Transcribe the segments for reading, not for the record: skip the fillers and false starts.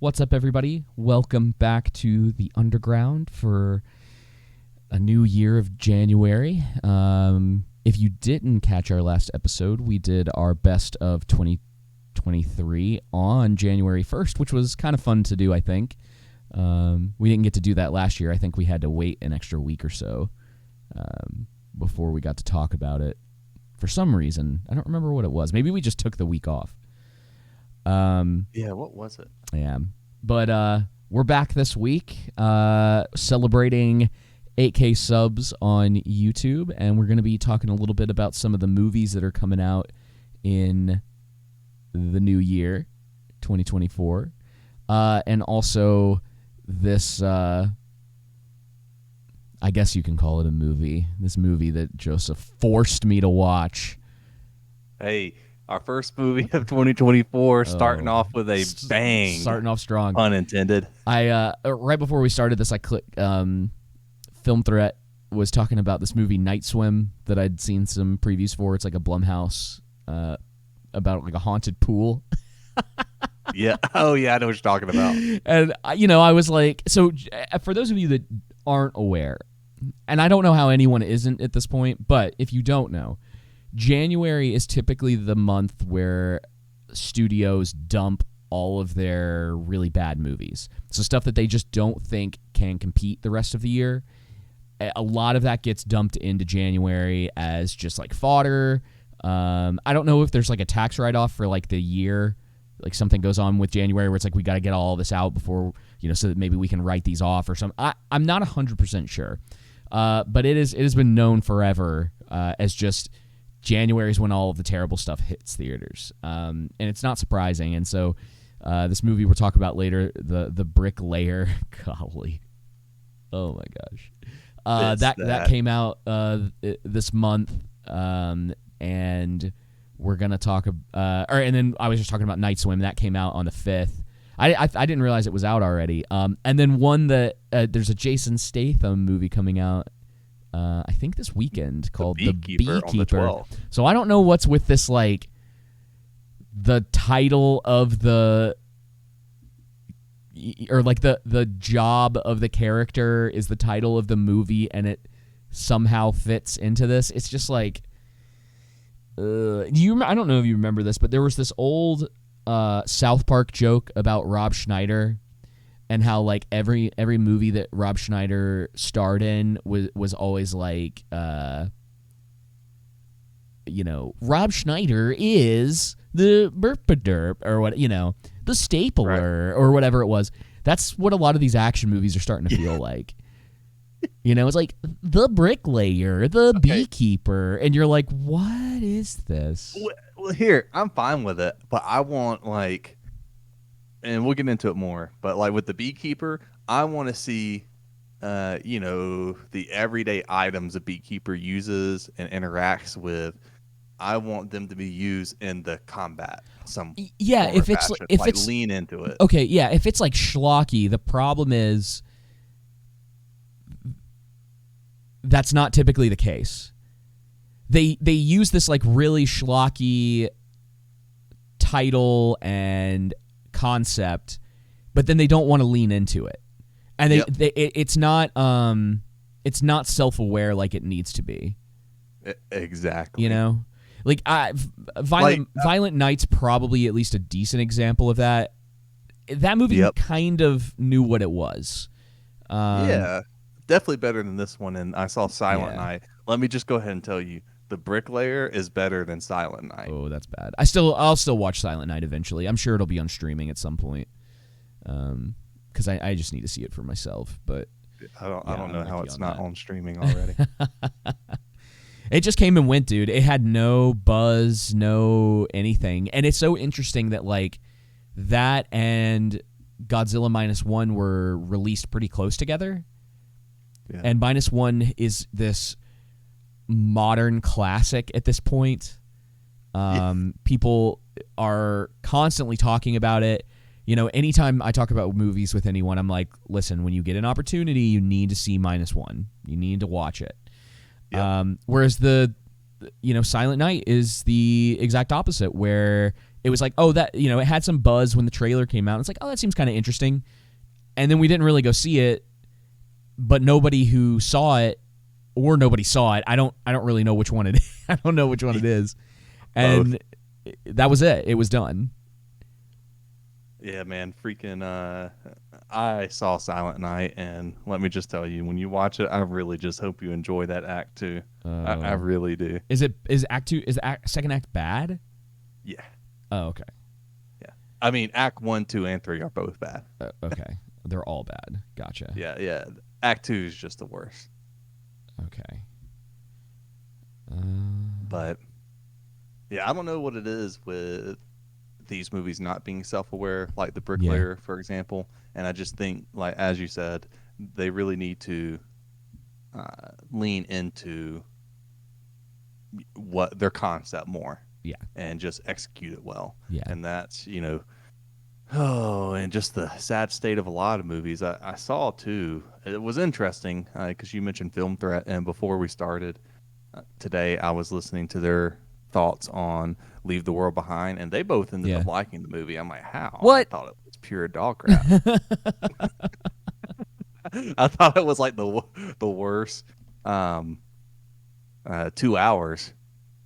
What's up, everybody? Welcome back to the Underground for a new year of January. If you didn't catch our last episode, we did our best of 2023 on January 1st, which was kind of fun to do, I think. We didn't get to do that last year. I think we had to wait an extra week or so before we got to talk about it. For some reason, I don't remember what it was. Maybe we just took the week off. What was it? Yeah. But we're back this week celebrating 8K subs on YouTube, and we're going to be talking a little bit about some of the movies that are coming out in the new year, 2024. And also this, I guess you can call it a movie, this movie that Joseph forced me to watch. Hey, our first movie of 2024, starting off with a bang. Starting off strong. Unintended. I right before we started this, I clicked. Film Threat was talking about this movie Night Swim that I'd seen some previews for. It's like a Blumhouse about like a haunted pool. Yeah. Oh, yeah. I know what you're talking about. And I was like, so for those of you that aren't aware, and I don't know how anyone isn't at this point, but if you don't know, January is typically the month where studios dump all of their really bad movies. So stuff that they just don't think can compete the rest of the year. A lot of that gets dumped into January as just like fodder. I don't know if there's like a tax write-off for like the year, like something goes on with January where it's like we got to get all this out before, so that maybe we can write these off or something. I'm not 100% sure. But it has been known forever as just January is when all of the terrible stuff hits theaters, and it's not surprising. And so, this movie we'll talk about later, the Bricklayer, golly, oh my gosh, that came out this month, and we're gonna talk. And then I was just talking about Night Swim that came out on the 5th. I didn't realize it was out already. And then one that there's a Jason Statham movie coming out. I think this weekend called The Beekeeper. So I don't know what's with this, like, the title of the, or like the job of the character is the title of the movie, and it somehow fits into this. It's just like, I don't know if you remember this, but there was this old South Park joke about Rob Schneider. And how like every movie that Rob Schneider starred in was always like, Rob Schneider is the burp-a-derp or what, the stapler, right, or whatever it was. That's what a lot of these action movies are starting to feel like. It's like the Bricklayer, the Beekeeper, and you're like, what is this? Well, here, I'm fine with it, but I want like. And we'll get into it more, but like with the Beekeeper, I want to see, the everyday items a beekeeper uses and interacts with. I want them to be used in the combat. If it's lean into it. Okay, yeah. If it's like schlocky, the problem is that's not typically the case. They use this like really schlocky title and concept, but then they don't want to lean into it, and it's not self-aware like it needs to be. Exactly. Like Violent Night's probably at least a decent example of that. That movie kind of knew what it was. Definitely better than this one. And I saw Silent Night. Let me just go ahead and tell you, The Bricklayer is better than Silent Night. Oh, that's bad. I'll still watch Silent Night eventually. I'm sure it'll be on streaming at some point. Because I just need to see it for myself. But I don't know how it's not on streaming already. It just came and went, dude. It had no buzz, no anything. And it's so interesting that like that and Godzilla -1 were released pretty close together. Yeah. And -1 is this modern classic at this point. People are constantly talking about it. Anytime I talk about movies with anyone, I'm like, listen, when you get an opportunity, you need to see -1. You need to watch it. Whereas the Silent Night is the exact opposite, where it was like, oh, that, you know, it had some buzz when the trailer came out. It's like, oh, that seems kind of interesting. And then we didn't really go see it, but nobody who saw it or nobody saw it. I don't really know which one it is. I don't know which one it is. And that was it. It was done. Yeah, man, freaking I saw Silent Night, and let me just tell you, when you watch it, I really just hope you enjoy that act too. I really do. Is act 2, is the second act bad? Yeah. Oh, okay. Yeah. I mean, act 1, 2, and 3 are both bad. Okay. They're all bad. Gotcha. Yeah. Act 2 is just the worst. Okay. But yeah, I don't know what it is with these movies not being self-aware, like The Bricklayer, for example. And I just think, like as you said, they really need to lean into what their concept more. Yeah. And just execute it well. Yeah. And that's, you know, and just the sad state of a lot of movies. I saw too. It was interesting because you mentioned Film Threat, and before we started today, I was listening to their thoughts on Leave the World Behind, and they both ended up liking the movie. I'm like, how? What? I thought it was pure dog crap. I thought it was like the worst 2 hours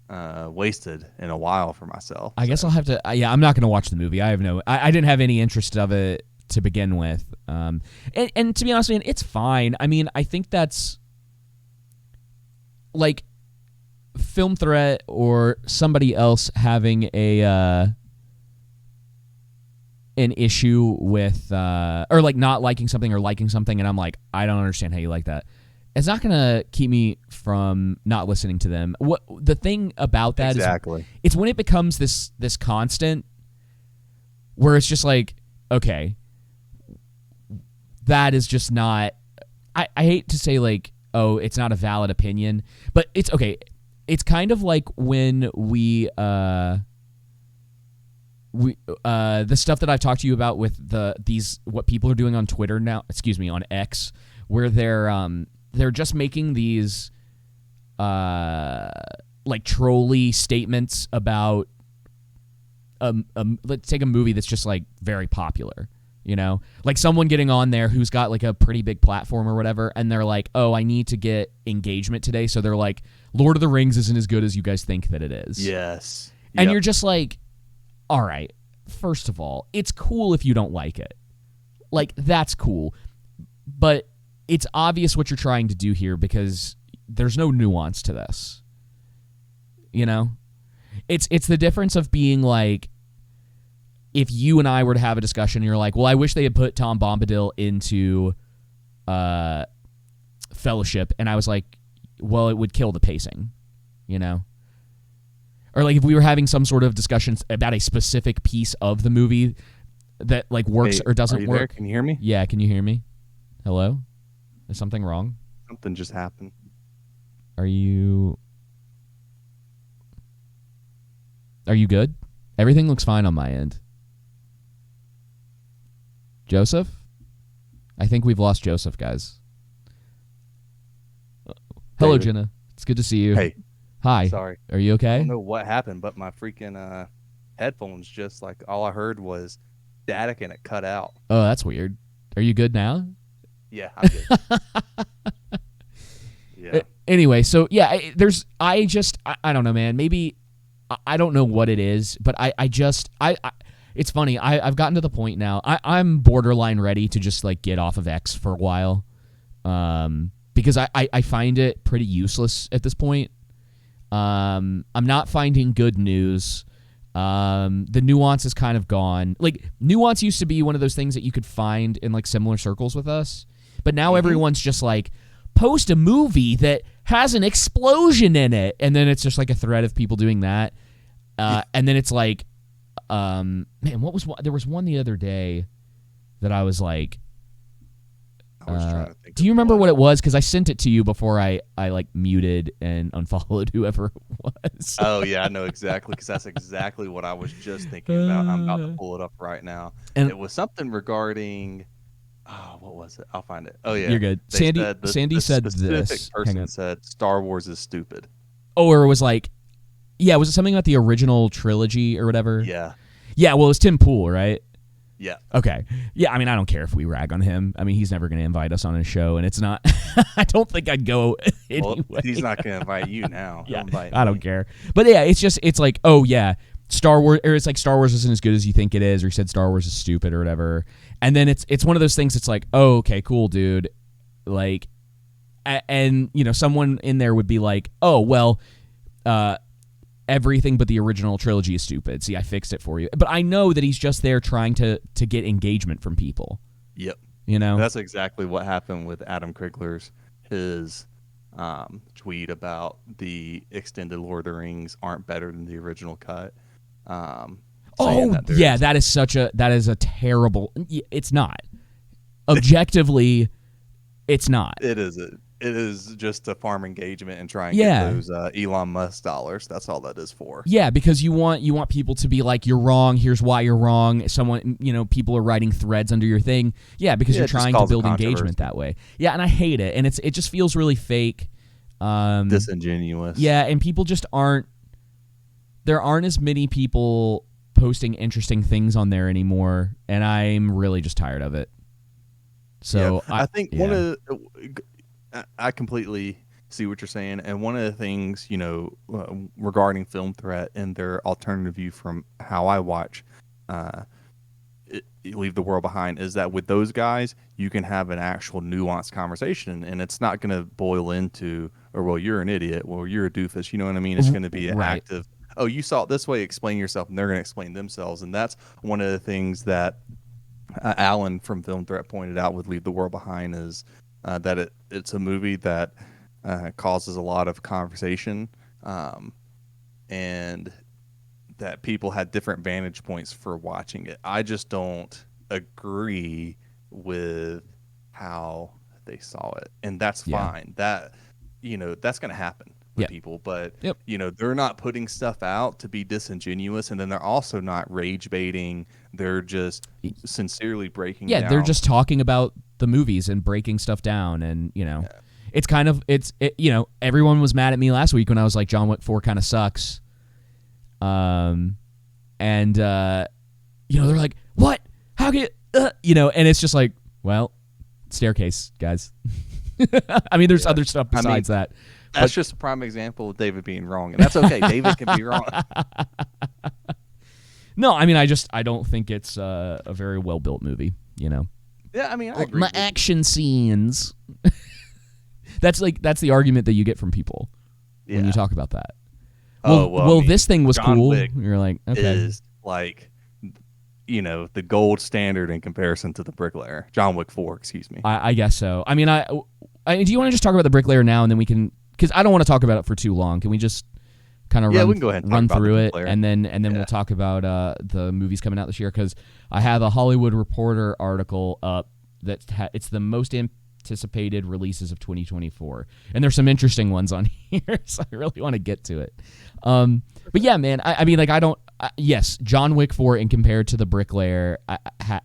wasted in a while for myself. I guess I'll have to. I'm not going to watch the movie. I didn't have any interest of it to begin with. And to be honest, man, it's fine. I mean, I think that's like Film Threat or somebody else having an issue with or like not liking something or liking something, and I'm like, I don't understand how you like that. It's not going to keep me from not listening to them. What the thing about that is, it's when it becomes this constant where it's just like, okay, that is just not. I hate to say like, oh, it's not a valid opinion, but it's okay. It's kind of like when we the stuff that I've talked to you about with what people are doing on Twitter now. Excuse me, on X, where they're just making these like trolly statements about let's take a movie that's just like very popular, you know, like someone getting on there who's got like a pretty big platform or whatever, and they're like, oh, I need to get engagement today, so they're like, Lord of the Rings isn't as good as you guys think that it is. Yes. And you're just like, all right, first of all, it's cool if you don't like it, like that's cool, but it's obvious what you're trying to do here because there's no nuance to this. You know? It's the difference of being like, if you and I were to have a discussion and you're like, well, I wish they had put Tom Bombadil into Fellowship, and I was like, well, it would kill the pacing, you know? Or like if we were having some sort of discussions about a specific piece of the movie that like works or doesn't work. There? Can you hear me? Yeah, can you hear me? Hello? Is something wrong? Something just happened. Are you good? Everything looks fine on my end. Joseph? I think we've lost Joseph, guys. Hello, David. Jenna. It's good to see you. Hey. Hi. Sorry. Are you okay? I don't know what happened, but my freaking headphones just like all I heard was static and it cut out. Oh, that's weird. Are you good now? Yeah, I'm good. Yeah. Anyway, so yeah, I don't know, man. Maybe I don't know what it is, but I it's funny. I've gotten to the point now. I'm borderline ready to just like get off of X for a while, because I find it pretty useless at this point. I'm not finding good news. The nuance is kind of gone. Like nuance used to be one of those things that you could find in like similar circles with us. But now everyone's just like, post a movie that has an explosion in it. And then it's just like a thread of people doing that. And then it's like, man, there was one the other day that I was like, I was trying to think do you remember what it was? Because I sent it to you before I like muted and unfollowed whoever it was. Oh, yeah, I know exactly, because that's exactly what I was just thinking about. I'm about to pull it up right now. And it was something regarding... Oh, what was it? I'll find it. Oh, yeah. You're good. Sandy said this. Specific person said Star Wars is stupid. Oh, or it was like... Yeah, was it something about the original trilogy or whatever? Yeah. Yeah, well, it's Tim Pool, right? Yeah. Okay. Yeah, I mean, I don't care if we rag on him. I mean, he's never going to invite us on his show, and it's not. I don't think I'd go anyway. Well, he's not going to invite you now. He'll Yeah, invite I don't me. care. But yeah, it's like, oh yeah, Star Wars, or it's like Star Wars isn't as good as you think it is, or he said Star Wars is stupid or whatever. And then it's one of those things. It's like, oh, okay, cool, dude. Like, and someone in there would be like, oh well, everything but the original trilogy is stupid. See, I fixed it for you. But I know that he's just there trying to get engagement from people. Yep. That's That's exactly what happened with Adam Krigler's his tweet about the extended Lord of the Rings aren't better than the original cut. Oh yeah, that is a terrible. It's not objectively, it's not. It is just to farm engagement and try and Yeah. get those Elon Musk dollars. That's all that is for. Yeah, because you want people to be like, you're wrong. Here's why you're wrong. Someone, people are writing threads under your thing. Yeah, because Yeah, you're it just trying to causes build controversy. engagement that way. Yeah, and I hate it, and it just feels really fake. Disingenuous. Yeah, and people just aren't. There aren't as many people posting interesting things on there anymore, and I'm really just tired of it. So yeah. I think one of I completely see what you're saying, and one of the things regarding Film Threat and their alternative view from how I watch Leave the World Behind is that with those guys you can have an actual nuanced conversation, and it's not going to boil into, or well, you're an idiot, well, you're a doofus, you know what I mean? It's going to be an Right. active, oh, you saw it this way, explain yourself, and they're going to explain themselves. And that's one of the things that Alan from Film Threat pointed out with Leave the World Behind is that it's a movie that causes a lot of conversation, and that people had different vantage points for watching it. I just don't agree with how they saw it, and that's Yeah. fine. That that's going to happen with Yep. people, but Yep. they're not putting stuff out to be disingenuous, and then they're also not rage baiting. They're just sincerely breaking Yeah, down. they're just talking about the movies and breaking stuff down, and it's kind of everyone was mad at me last week when I was like, John Wick 4 kind of sucks. And they're like, what? How can and it's just like, well, staircase, guys. I mean, there's other stuff besides that. That's just a prime example of David being wrong, and that's okay. David can be wrong. No, I mean, I don't think it's a very well built movie. Yeah, I mean, I agree. My action scenes. That's the argument that you get from people when you talk about that. Well, I mean, this thing was John cool. Wick You're like, okay. is like, the gold standard in comparison to the Bricklayer. John Wick 4, excuse me. I guess so. I mean, do you want to just talk about the Bricklayer now, and then we can, because I don't want to talk about it for too long. Can we just kind of we can go ahead and run talk about through the it, Bricklayer. and then we'll talk about the movies coming out this year? Because I have a Hollywood Reporter article up that it's the most anticipated releases of 2024, and there's some interesting ones on here, so I really want to get to it. But yeah, man, I mean, like, yes, John Wick 4 in compared to the Bricklayer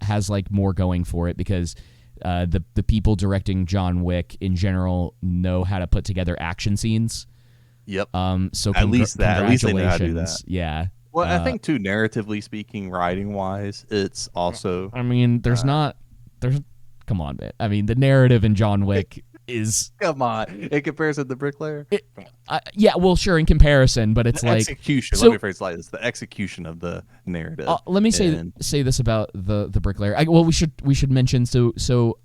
has like more going for it, because the people directing John Wick in general know how to put together action scenes. Yep. So At least they know how to do congratulations. that. Yeah. Well, I think too, narratively speaking, writing wise, it's also. I mean, come on, man. I mean, the narrative in John Wick is. Come on, in comparison to the Bricklayer. Yeah, well, sure, in comparison, but it's The like execution. so- Let me phrase it like this: the execution of the narrative. let me And- say this about the Bricklayer. Well, we should mention so.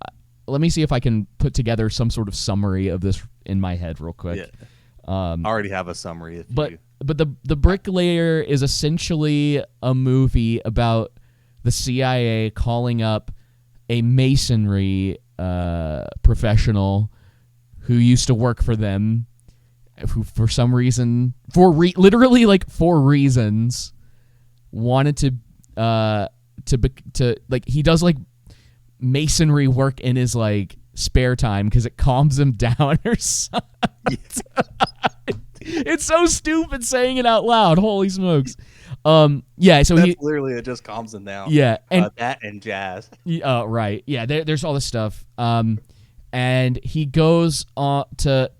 Let me see if I can put together some sort of summary of this in my head real quick. Yeah. I already have a summary. If But you. the Bricklayer is essentially a movie about the CIA calling up a masonry professional who used to work for them, who for some reason, literally like 4 reasons, wanted to like, he does like masonry work in his like spare time because it calms him down or something. It's so stupid saying it out loud. Holy smokes. Yeah, so That's literally it. Just calms them down. yeah, and That and jazz. right. Yeah, there's all this stuff. And he goes on to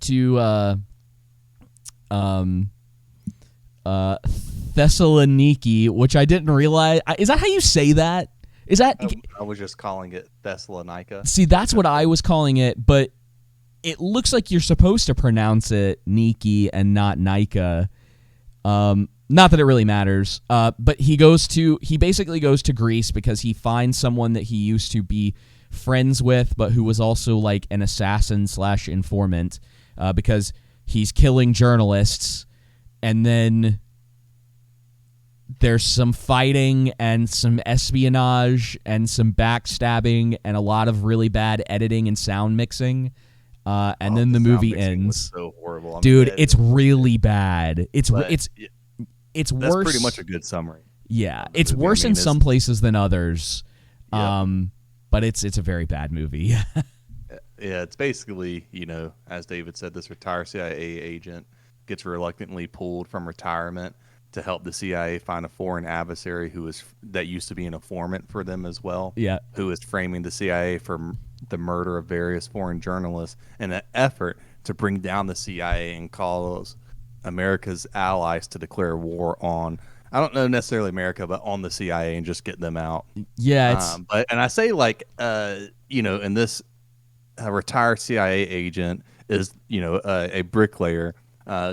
Thessaloniki, which I didn't realize. Is that how you say that? Is that? I was just calling it Thessalonica. See, that's what I was calling it, but it looks like you're supposed to pronounce it Niki and not Nika. Not that it really matters. But he basically goes to Greece because he finds someone that he used to be friends with, but who was also like an assassin / informant, because he's killing journalists, and then there's some fighting and some espionage and some backstabbing and a lot of really bad editing and sound mixing. And then the movie ends. So horrible, dude. It's really bad. It's that's worse. Pretty much a good summary. Yeah, it's worse in some places than others. But it's a very bad movie. Yeah, it's basically, as David said, this retired CIA agent gets reluctantly pulled from retirement to help the CIA find a foreign adversary that used to be an informant for them as well. Yeah, who is framing the CIA for the murder of various foreign journalists in an effort to bring down the CIA and cause America's allies to declare war on, I don't know necessarily America, but on the CIA and just get them out. Yeah, and I say in this retired CIA agent is a bricklayer,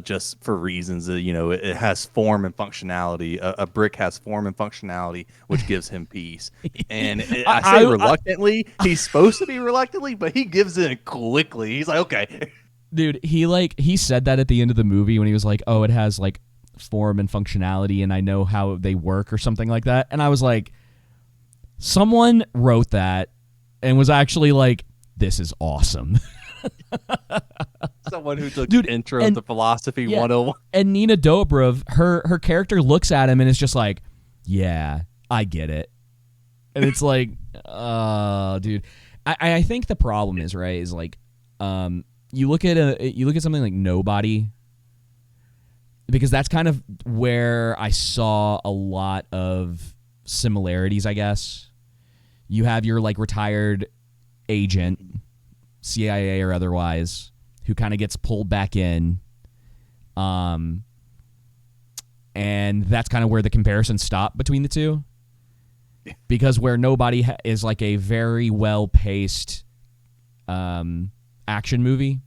just for reasons that it has form and functionality. A brick has form and functionality, which gives him peace. And I say reluctantly. He's supposed to be reluctantly, but he gives in quickly. He's like, okay. Dude, he said that at the end of the movie when he was like, "Oh, it has like form and functionality, and I know how they work," or something like that. And I was like, someone wrote that and was actually like, "This is awesome." Someone who took intro to philosophy 101. And Nina Dobrev, her character looks at him and is just like, "Yeah, I get it." And it's like, dude. I think the problem is like, you look at something like Nobody, because that's kind of where I saw a lot of similarities, I guess. You have your like retired agent, CIA or otherwise, who kind of gets pulled back in, and that's kind of where the comparison stopped between the two. Because where Nobody is like a very well-paced action movie,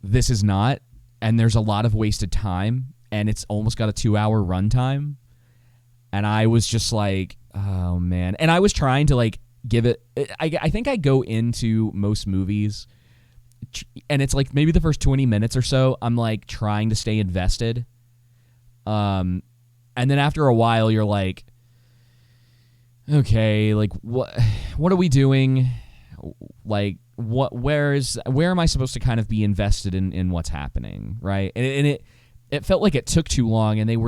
this is not, and there's a lot of wasted time, and it's almost got a 2-hour runtime, and I was just like, oh man. And I was trying to like give it, I think I go into most movies, and it's like maybe the first 20 minutes or so I'm like trying to stay invested, and then after a while you're like, okay, like what are we doing? Like where am I supposed to kind of be invested in what's happening, right? And it felt like it took too long, and it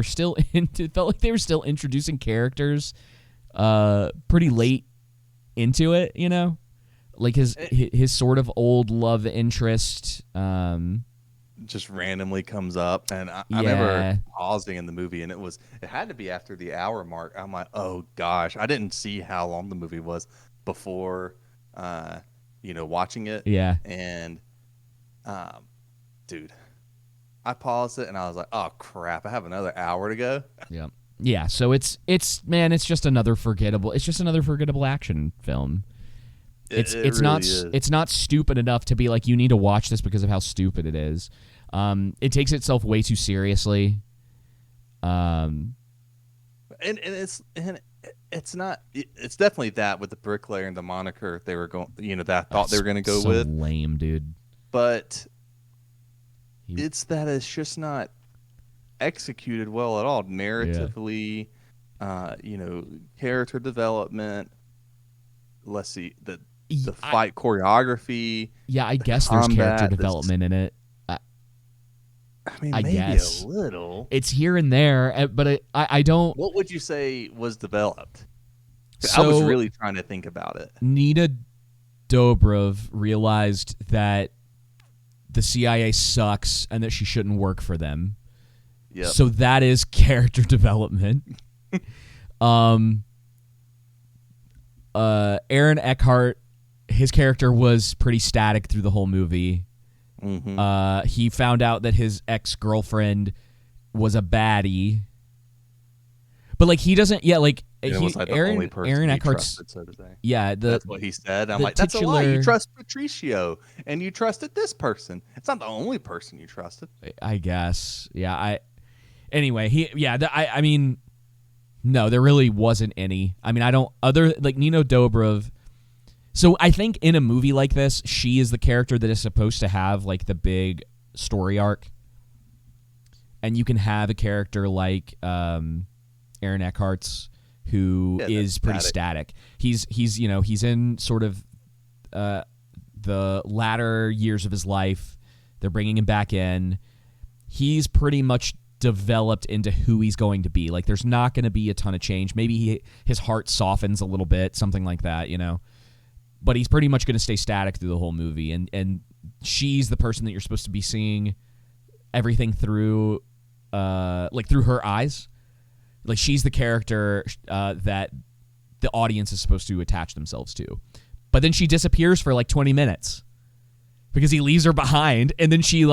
felt like they were still introducing characters pretty late into it, like his sort of old love interest just randomly comes up, and I remember pausing in the movie, and it had to be after the hour mark. I'm like, oh gosh, I didn't see how long the movie was before watching it. Yeah. And dude, I paused it and I was like, oh crap, I have another hour to go. Yeah. Yeah, so it's just another forgettable action film. It's not stupid enough to be like, you need to watch this because of how stupid it is. It takes itself way too seriously. And it's not. It's definitely that with the bricklayer and the moniker they were going. That I thought they were going to go with. Lame, dude. But it's just not executed well at all. Narratively, character development. Let's see the fight choreography. Yeah, I guess there's character development in it. I mean, maybe a little. It's here and there, but I don't. What would you say was developed? I was really trying to think about it. Nina Dobrev realized that the CIA sucks and that she shouldn't work for them. Yep. So that is character development. Aaron Eckhart, his character was pretty static through the whole movie. Mm-hmm. He found out that his ex-girlfriend was a baddie. But like he doesn't, like It was like the only person Aaron he Eckhart's, trusted, so to say. yeah, That's what he said. I'm the like, that's a lie. You titular- trust Patricio, and you trusted this person. It's not the only person you trusted. I guess, yeah. Anyway, I mean, no, there really wasn't any. I mean, I don't other like Nino Dobrev. So I think in a movie like this, she is the character that is supposed to have like the big story arc, and you can have a character like Aaron Eckhart's, who is pretty static. He's in sort of the latter years of his life. They're bringing him back in. He's pretty much developed into who he's going to be. Like there's not going to be a ton of change. Maybe his heart softens a little bit, something like that, But he's pretty much going to stay static through the whole movie. And she's the person that you're supposed to be seeing everything through, like through her eyes. Like she's the character that the audience is supposed to attach themselves to. But then she disappears for like 20 minutes because he leaves her behind, and then she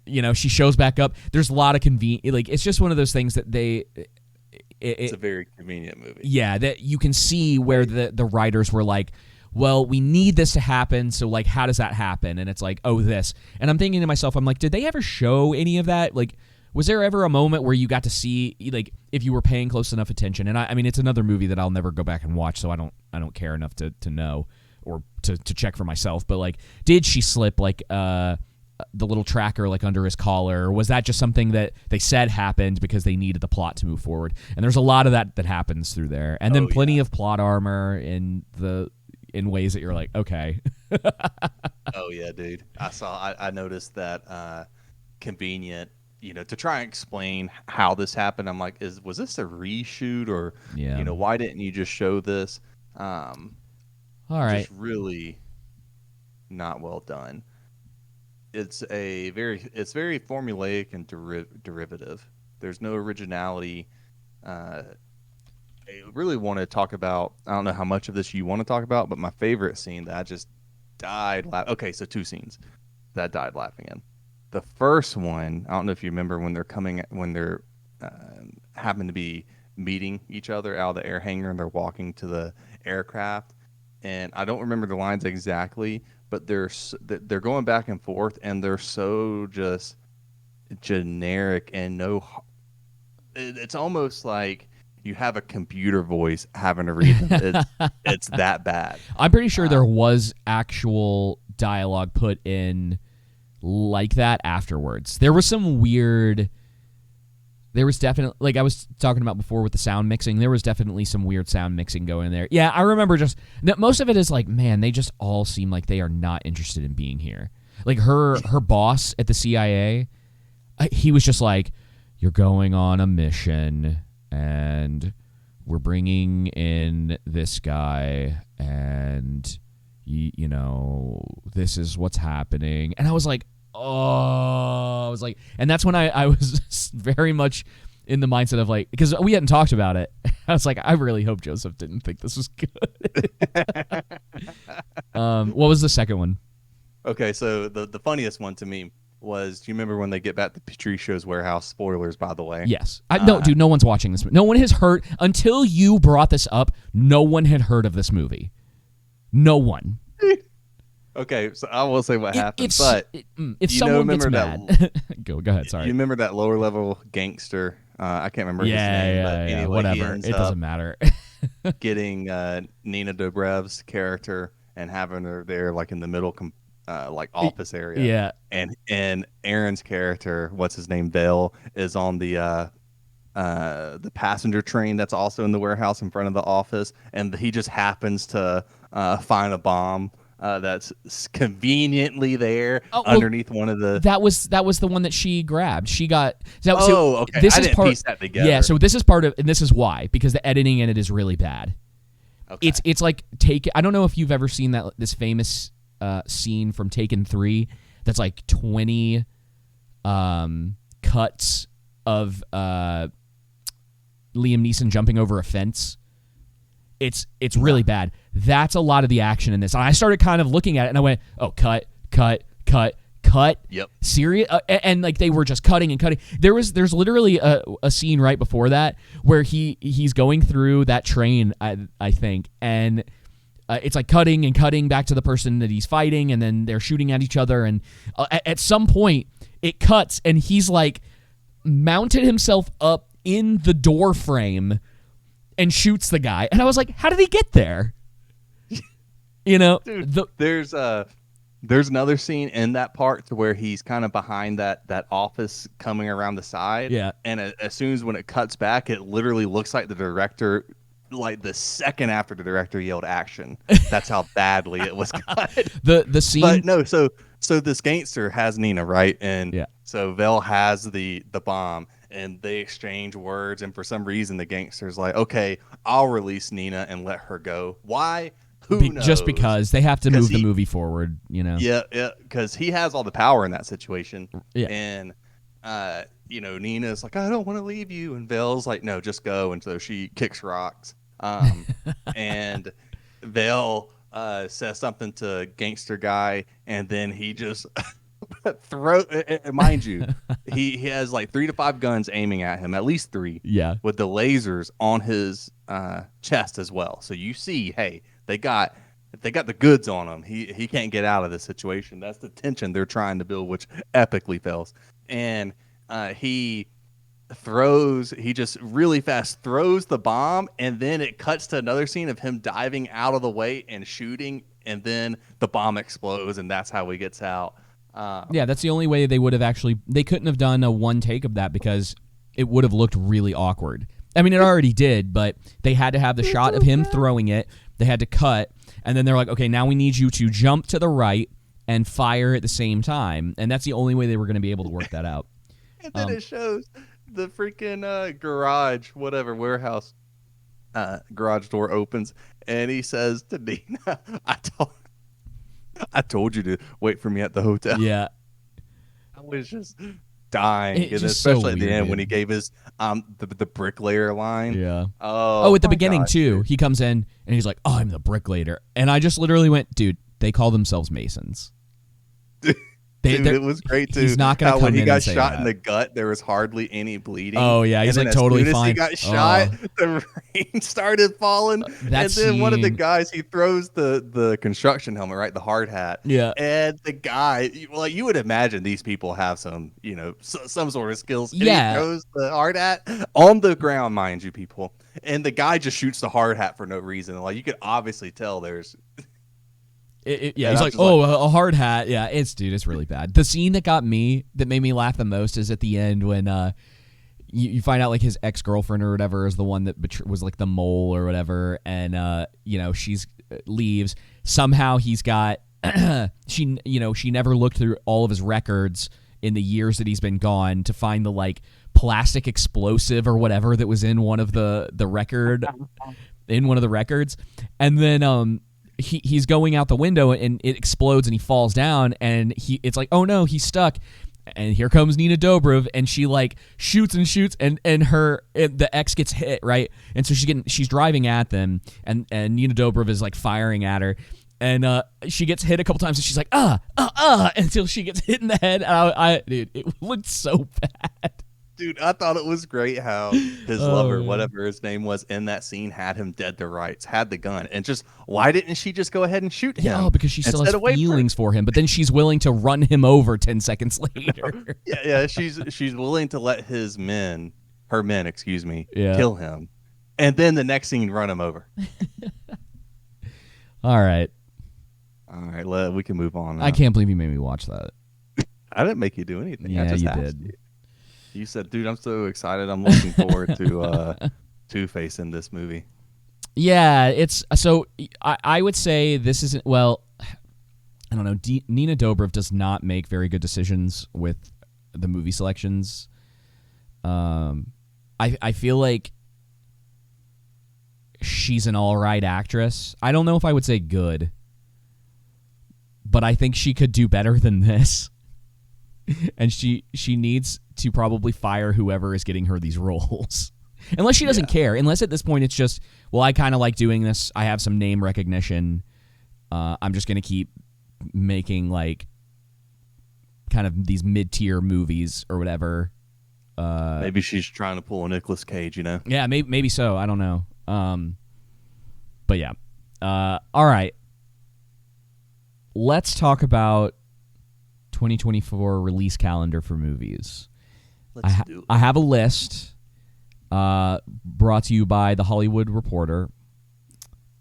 she shows back up. There's a lot of like it's just one of those things that it's a very convenient movie. Yeah, that you can see where the writers were like, well, we need this to happen, so like how does that happen? And it's like, oh, this. And I'm thinking to myself, I'm like, did they ever show any of that? Like, was there ever a moment where you got to see, like, if you were paying close enough attention? And I mean, it's another movie that I'll never go back and watch, so I don't care enough to know or to check for myself. But like, did she slip like the little tracker like under his collar, or was that just something that they said happened because they needed the plot to move forward? And there's a lot of that happens through there, and then plenty of plot armor in ways that you're like, okay. Oh yeah, dude. I noticed that convenient. To try and explain how this happened, I'm like, was this a reshoot, or why didn't you just show this? All right, just really not well done. It's very formulaic and derivative. There's no originality. I really want to talk about. I don't know how much of this you want to talk about, but my favorite scene that I just died laughing. Okay, so two scenes that I died laughing in. The first one, I don't know if you remember when they're happen to be meeting each other out of the air hangar and they're walking to the aircraft, and I don't remember the lines exactly, but they're going back and forth, and they're so just generic and it's almost like you have a computer voice having to read them. It's that bad. I'm pretty sure there was actual dialogue put in like that afterwards. There was definitely, like I was talking about before with the sound mixing, there was definitely some weird sound mixing going there. Yeah, I remember most of it is like, man, they just all seem like they are not interested in being here. Like her boss at the CIA, he was just like, you're going on a mission and we're bringing in this guy and this is what's happening. And I was like, and that's when I was very much in the mindset of like, because we hadn't talked about it. I was like, I really hope Joseph didn't think this was good. What was the second one? Okay, so the funniest one to me was, do you remember when they get back to Patricio's warehouse? Spoilers, by the way. Yes. No, dude, no one's watching this. No one has heard, until you brought this up, no one had heard of this movie. No one. Okay, so I will say what happened, if someone gets mad, go ahead. Sorry. You remember that lower level gangster? I can't remember his name, but anyway, whatever. It doesn't matter. Getting Nina Dobrev's character and having her there, like in the middle, like office area. Yeah. And Aaron's character, what's his name, Vale, is on the passenger train that's also in the warehouse in front of the office, and he just happens to find a bomb that's conveniently there underneath one of the. That was the one that she grabbed. She got. Okay. This I is didn't piece that together. Yeah, so this is part of, and this is why, because the editing in it is really bad. Okay. It's like I don't know if you've ever seen this famous scene from Taken 3 that's like 20 cuts of Liam Neeson jumping over a fence. It's really bad. That's a lot of the action in this. And I started kind of looking at it and I went, oh, cut, cut. Yep. Serious, and like they were just cutting and cutting. There's literally a scene right before that where he's going through that train, I think, and it's like cutting and cutting back to the person that he's fighting, and then they're shooting at each other, and at some point it cuts, and he's like mounted himself up in the door frame and shoots the guy, and I was like, how did he get there? You know, dude, there's another scene in that part to where he's kind of behind that office coming around the side. Yeah. And as soon as when it cuts back, it literally looks like the director, like the second after the director yelled action. That's how badly it was cut. The scene. But no, so this gangster has Nina, right? And Yeah. so Vel has the bomb, and they exchange words, and for some reason the gangster's like, okay, I'll release Nina and let her go. Why? Who knows? Just because they have to move the he- movie forward, you know. Yeah, because he has all the power in that situation. Yeah. And, Nina's like, I don't want to leave you. And Vel's like, no, just go. And so she kicks rocks. And Vel says something to gangster guy, and then he just mind you, he has like 3 to 5 guns aiming at him, at least 3. Yeah. With the lasers on his chest as well. So you see, hey, they got the goods on him. He can't get out of this situation. That's the tension they're trying to build, which epically fails. And he just really fast throws the bomb, and then it cuts to another scene of him diving out of the way and shooting, and then the bomb explodes, and that's how he gets out. Yeah, that's the only way they would have they couldn't have done a one take of that because it would have looked really awkward. I mean, it already did, but they had to have the shot of him throwing it. They had to cut, and then they're like, okay, now we need you to jump to the right and fire at the same time. And that's the only way they were going to be able to work that out. And then it shows the freaking garage, whatever, warehouse garage door opens, and he says to Nina, I told you to wait for me at the hotel. Yeah. I was just dying, It's and just especially so at the weird, end when dude. he gave his the bricklayer line. Yeah. Oh, at the my beginning, gosh, too, dude. he comes in, and he's like, I'm the bricklayer. And I just literally went, dude, they call themselves Masons. Dude, it was great too. He's not going to How come when he in got and say shot that. in the gut, there was hardly any bleeding. Oh, yeah, he's And like then totally as soon fine. As he got shot, the rain started falling, That and then one of the scene- guys, he throws the construction helmet, right, the hard hat. Yeah. And the guy, well, you would imagine these people have some, some sort of skills. And Yeah. He throws the hard hat on the ground, mind you, people, and the guy just shoots the hard hat for no reason. Like you could obviously tell there's. Yeah, And he's I'm like, just a hard hat. Yeah, it's really bad. The scene that made me laugh the most is at the end when you find out like his ex-girlfriend or whatever is the one that was like the mole or whatever, and she's leaves. Somehow he's got she never looked through all of his records in the years that he's been gone to find the like plastic explosive or whatever that was in one of the records, and then he's going out the window and it explodes and he falls down and it's like, oh no, he's stuck. And here comes Nina Dobrev, and she like shoots and the ex gets hit, right? And so she's driving at them, and Nina Dobrev is like firing at her, and she gets hit a couple times, and she's like until she gets hit in the head. And dude, it looked so bad. Dude, I thought it was great how his lover, man. whatever his name was, in that scene had him dead to rights, had the gun, and just why didn't she just go ahead and shoot him? Yeah, because she still instead has of waiting for- feelings for him, but then she's willing to run him over 10 seconds later. Yeah, she's willing to let her men, Yeah. kill him, and then the next scene run him over. All right. All right, we can move on. Now. I can't believe you made me watch that. I didn't make you do anything. Yeah, I just you asked did. You said, "Dude, I'm so excited. I'm looking forward to Two-Face in this movie." Yeah, it's so I would say this isn't, well, I don't know. Nina Dobrev does not make very good decisions with the movie selections. I feel like she's an all right actress. I don't know if I would say good, but I think she could do better than this. And she needs to probably fire whoever is getting her these roles. Unless she doesn't care. Unless at this point it's just, well, I kind of like doing this. I have some name recognition. I'm just going to keep making like kind of these mid-tier movies or whatever. Maybe she's trying to pull a Nicolas Cage, you know? Yeah, maybe so. I don't know. But yeah. All right. Let's talk about 2024 release calendar for movies. Let's do it. I have a list brought to you by The Hollywood Reporter.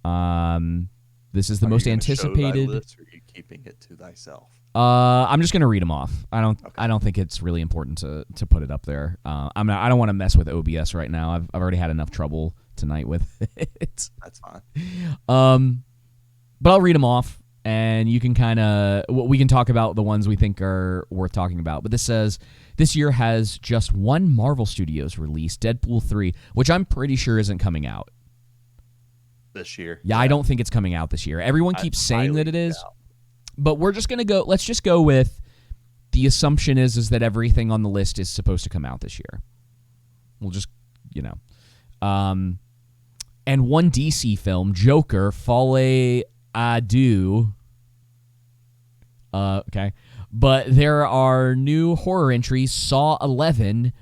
This is the most anticipated. Show thy list, or are you keeping it to thyself? I'm just gonna read them off. I don't think it's really important to put it up there. I don't want to mess with OBS right now. I've already had enough trouble tonight with it. That's fine. But I'll read them off, and you can we can talk about the ones we think are worth talking about. But this says this year has just one Marvel Studios release, Deadpool 3, which I'm pretty sure isn't coming out this year. Yeah, I don't think it's coming out this year. Everyone keeps saying that it is. Doubt. But we're just gonna go. Let's just go with the assumption is that everything on the list is supposed to come out this year. We'll just, and one DC film, Joker, Folie à Deux. Okay, but there are new horror entries: Saw 11,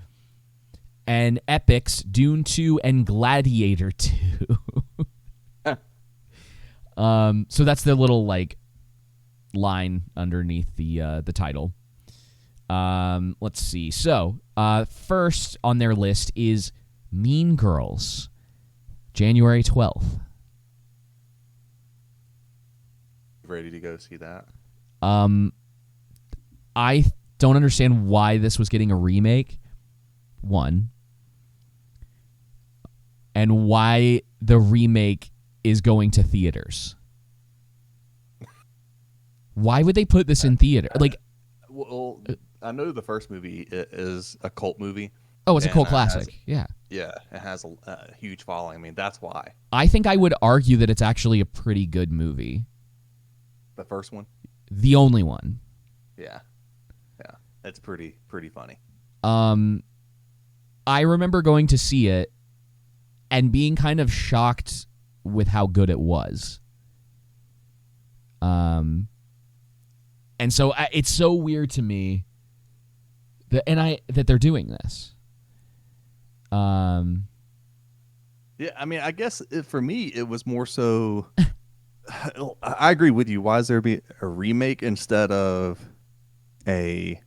and Epic's Dune 2 and Gladiator 2. So that's the little line underneath the title. Let's see. So, first on their list is Mean Girls, January 12th. Ready to go see that? I don't understand why this was getting a remake. One. And why the remake is going to theaters. Why would they put this in theater? Well, I know the first movie is a cult movie. Oh, it's a cult classic. Yeah, it has a huge following. I mean, that's why. I think I would argue that it's actually a pretty good movie. The first one? The only one. Yeah. It's pretty funny. I remember going to see it and being kind of shocked with how good it was. And so it's so weird to me that they're doing this. Yeah, I mean, I guess for me it was more so. I agree with you. Why is there be a remake instead of maybe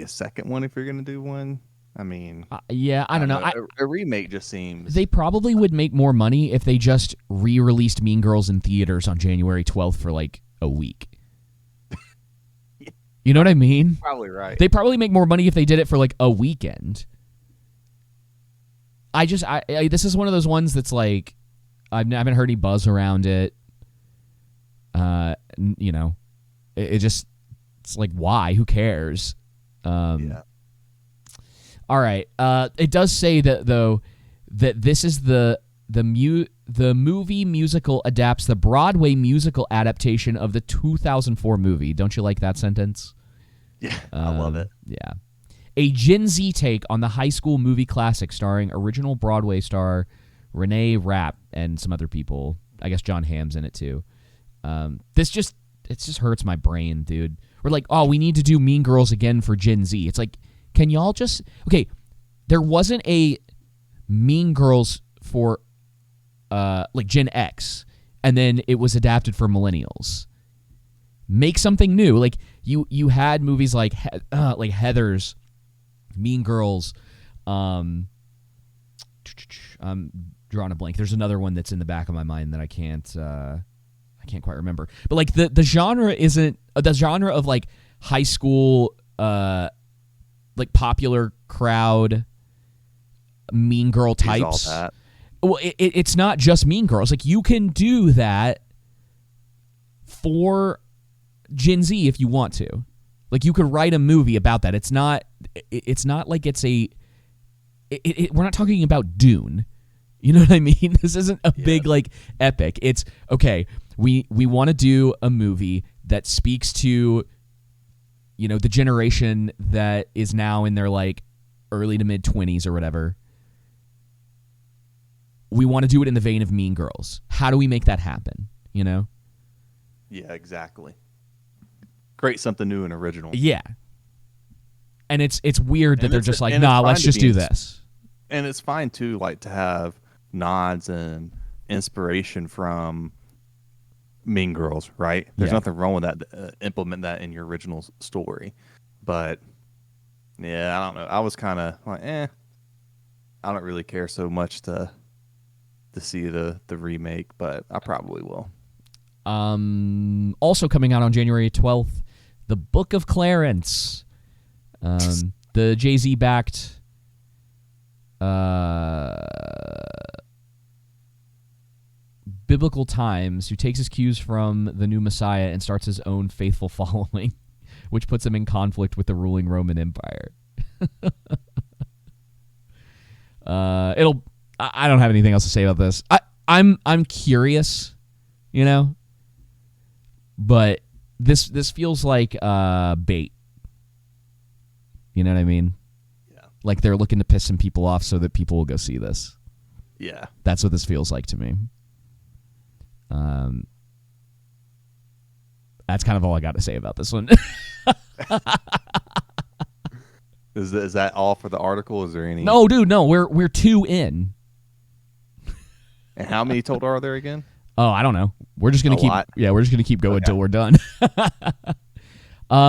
a second one if you're going to do one? I mean, yeah, I don't know. A remake just seems. They probably would make more money if they just re-released Mean Girls in theaters on January 12th for a week. You know what I mean? Probably right. They probably make more money if they did it for a weekend. This is one of those ones that's I haven't heard any buzz around it. It's why? Who cares? Yeah. All right. It does say that though that this is the movie musical adapts the Broadway musical adaptation of the 2004 movie. Don't you like that sentence? Yeah, I love it. Yeah. A Gen Z take on the high school movie classic starring original Broadway star Renee Rapp and some other people. I guess John Hamm's in it too. It just hurts my brain, dude. We're we need to do Mean Girls again for Gen Z. It's can y'all just... Okay, there wasn't a Mean Girls for Gen X, and then it was adapted for millennials. Make something new. You had movies like Heathers, Mean Girls. I'm drawing a blank. There's another one that's in the back of my mind that I can't quite remember. But the genre isn't the genre of high school popular crowd Mean Girl types. All that. Well, it's not just Mean Girls. You can do that for Gen Z if you want to. You could write a movie about that. It's not like it's a. We're not talking about Dune. You know what I mean? This isn't a big epic. It's okay. We want to do a movie that speaks to, the generation that is now in their early to mid 20s or whatever. We want to do it in the vein of Mean Girls. How do we make that happen? Yeah, exactly. create something new and original. Yeah. And it's weird that And they're it's- just like, and it's nah, fine let's to just be do this. And it's fine too, like to have nods and inspiration from Mean Girls, right? There's Yeah. nothing wrong with that. Implement that in your original story, but yeah, I don't know. I was kind of like, I don't really care so much to see the remake, but I probably will. Also coming out on January 12th, The Book of Clarence, the Jay-Z backed biblical times, who takes his cues from the new Messiah and starts his own faithful following, which puts him in conflict with the ruling Roman Empire. I don't have anything else to say about this. I'm curious, you know, but this feels like bait. You know what I mean? Yeah. Like they're looking to piss some people off so that people will go see this. Yeah. That's what this feels like to me. That's kind of all I got to say about this one. Is that all for the article? Is there any? No, dude, no. We're 2 in. And how many total are there again? Oh, I don't know. We're just gonna A keep. lot. Yeah, we're just gonna keep going Okay. till we're done.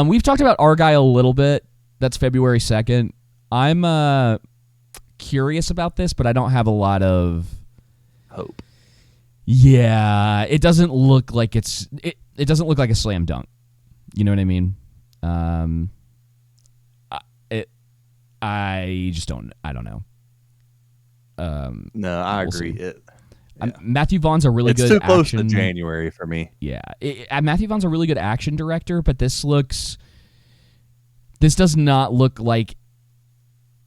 We've talked about Argyle a little bit. That's February 2nd. I'm curious about this, but I don't have a lot of Hope. Yeah, it doesn't look like it doesn't look like a slam dunk. You know what I mean? I just don't. I don't know. No, I we'll agree. see. It. Matthew Vaughn's a really It's good too close action. to January for me. Yeah, Matthew Vaughn's a really good action director, but this does not look like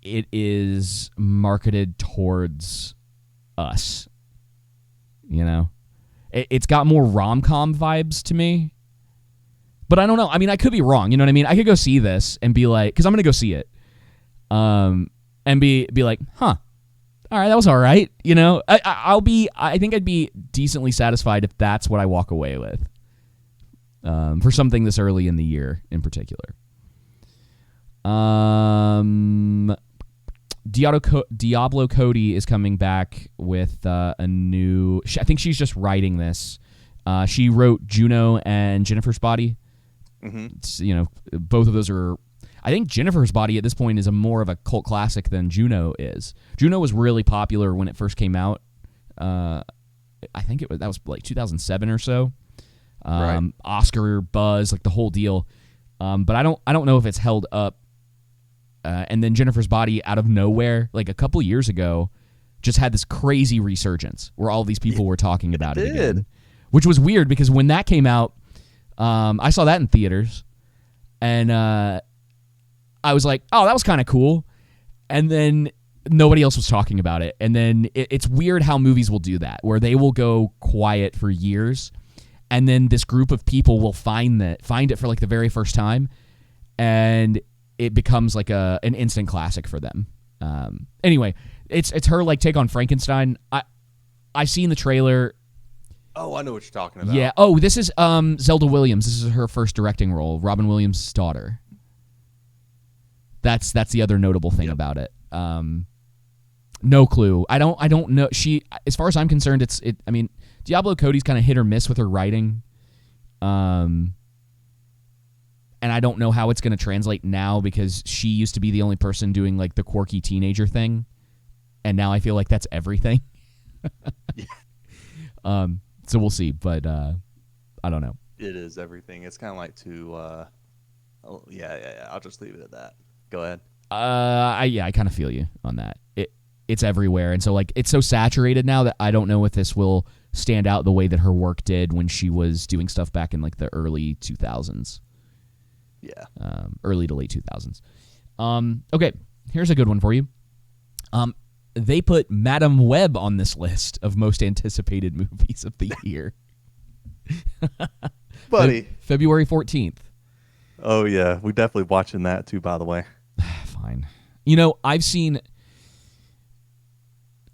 it is marketed towards us. You know, it's got more rom-com vibes to me. But I don't know. I mean, I could be wrong. You know what I mean? I could go see this and be like, because I'm gonna go see it, and be like, huh. All right, that was all right. You know, I think I'd be decently satisfied if that's what I walk away with. For something this early in the year, in particular. Diablo Cody is coming back with a new. I think she's just writing this. She wrote Juno and Jennifer's Body. Mm-hmm. It's, you know, both of those are. I think Jennifer's Body at this point is more of a cult classic than Juno is. Juno was really popular when it first came out. I think that was like 2007 or so. Right. Oscar buzz, like the whole deal. But I don't know if it's held up. And then Jennifer's Body, out of nowhere, like a couple years ago, just had this crazy resurgence where all these people were talking about it again, which was weird because when that came out, I saw that in theaters, and I was like, oh, that was kind of cool. And then nobody else was talking about it. And then it's weird how movies will do that, where they will go quiet for years, and then this group of people will find it for like the very first time, and it becomes like an instant classic for them. Anyway, it's her like take on Frankenstein. I've seen the trailer. Oh, I know what you're talking about. Yeah. Oh, this is Zelda Williams. This is her first directing role. Robin Williams' daughter. That's the other notable thing about it. No clue. I don't know. She, as far as I'm concerned, I mean, Diablo Cody's kind of hit or miss with her writing. And I don't know how it's going to translate now because she used to be the only person doing like the quirky teenager thing, and now I feel like that's everything. So we'll see, but I don't know. It is everything. It's kind of like yeah. I'll just leave it at that. Go ahead. I kind of feel you on that. It's everywhere, and so like it's so saturated now that I don't know if this will stand out the way that her work did when she was doing stuff back in like the early 2000s. Yeah. Early to late 2000s. Okay, here's a good one for you. They put Madam Web on this list of most anticipated movies of the year. Buddy. February 14th. Oh, yeah. We're definitely watching that, too, by the way. Fine. You know, I've seen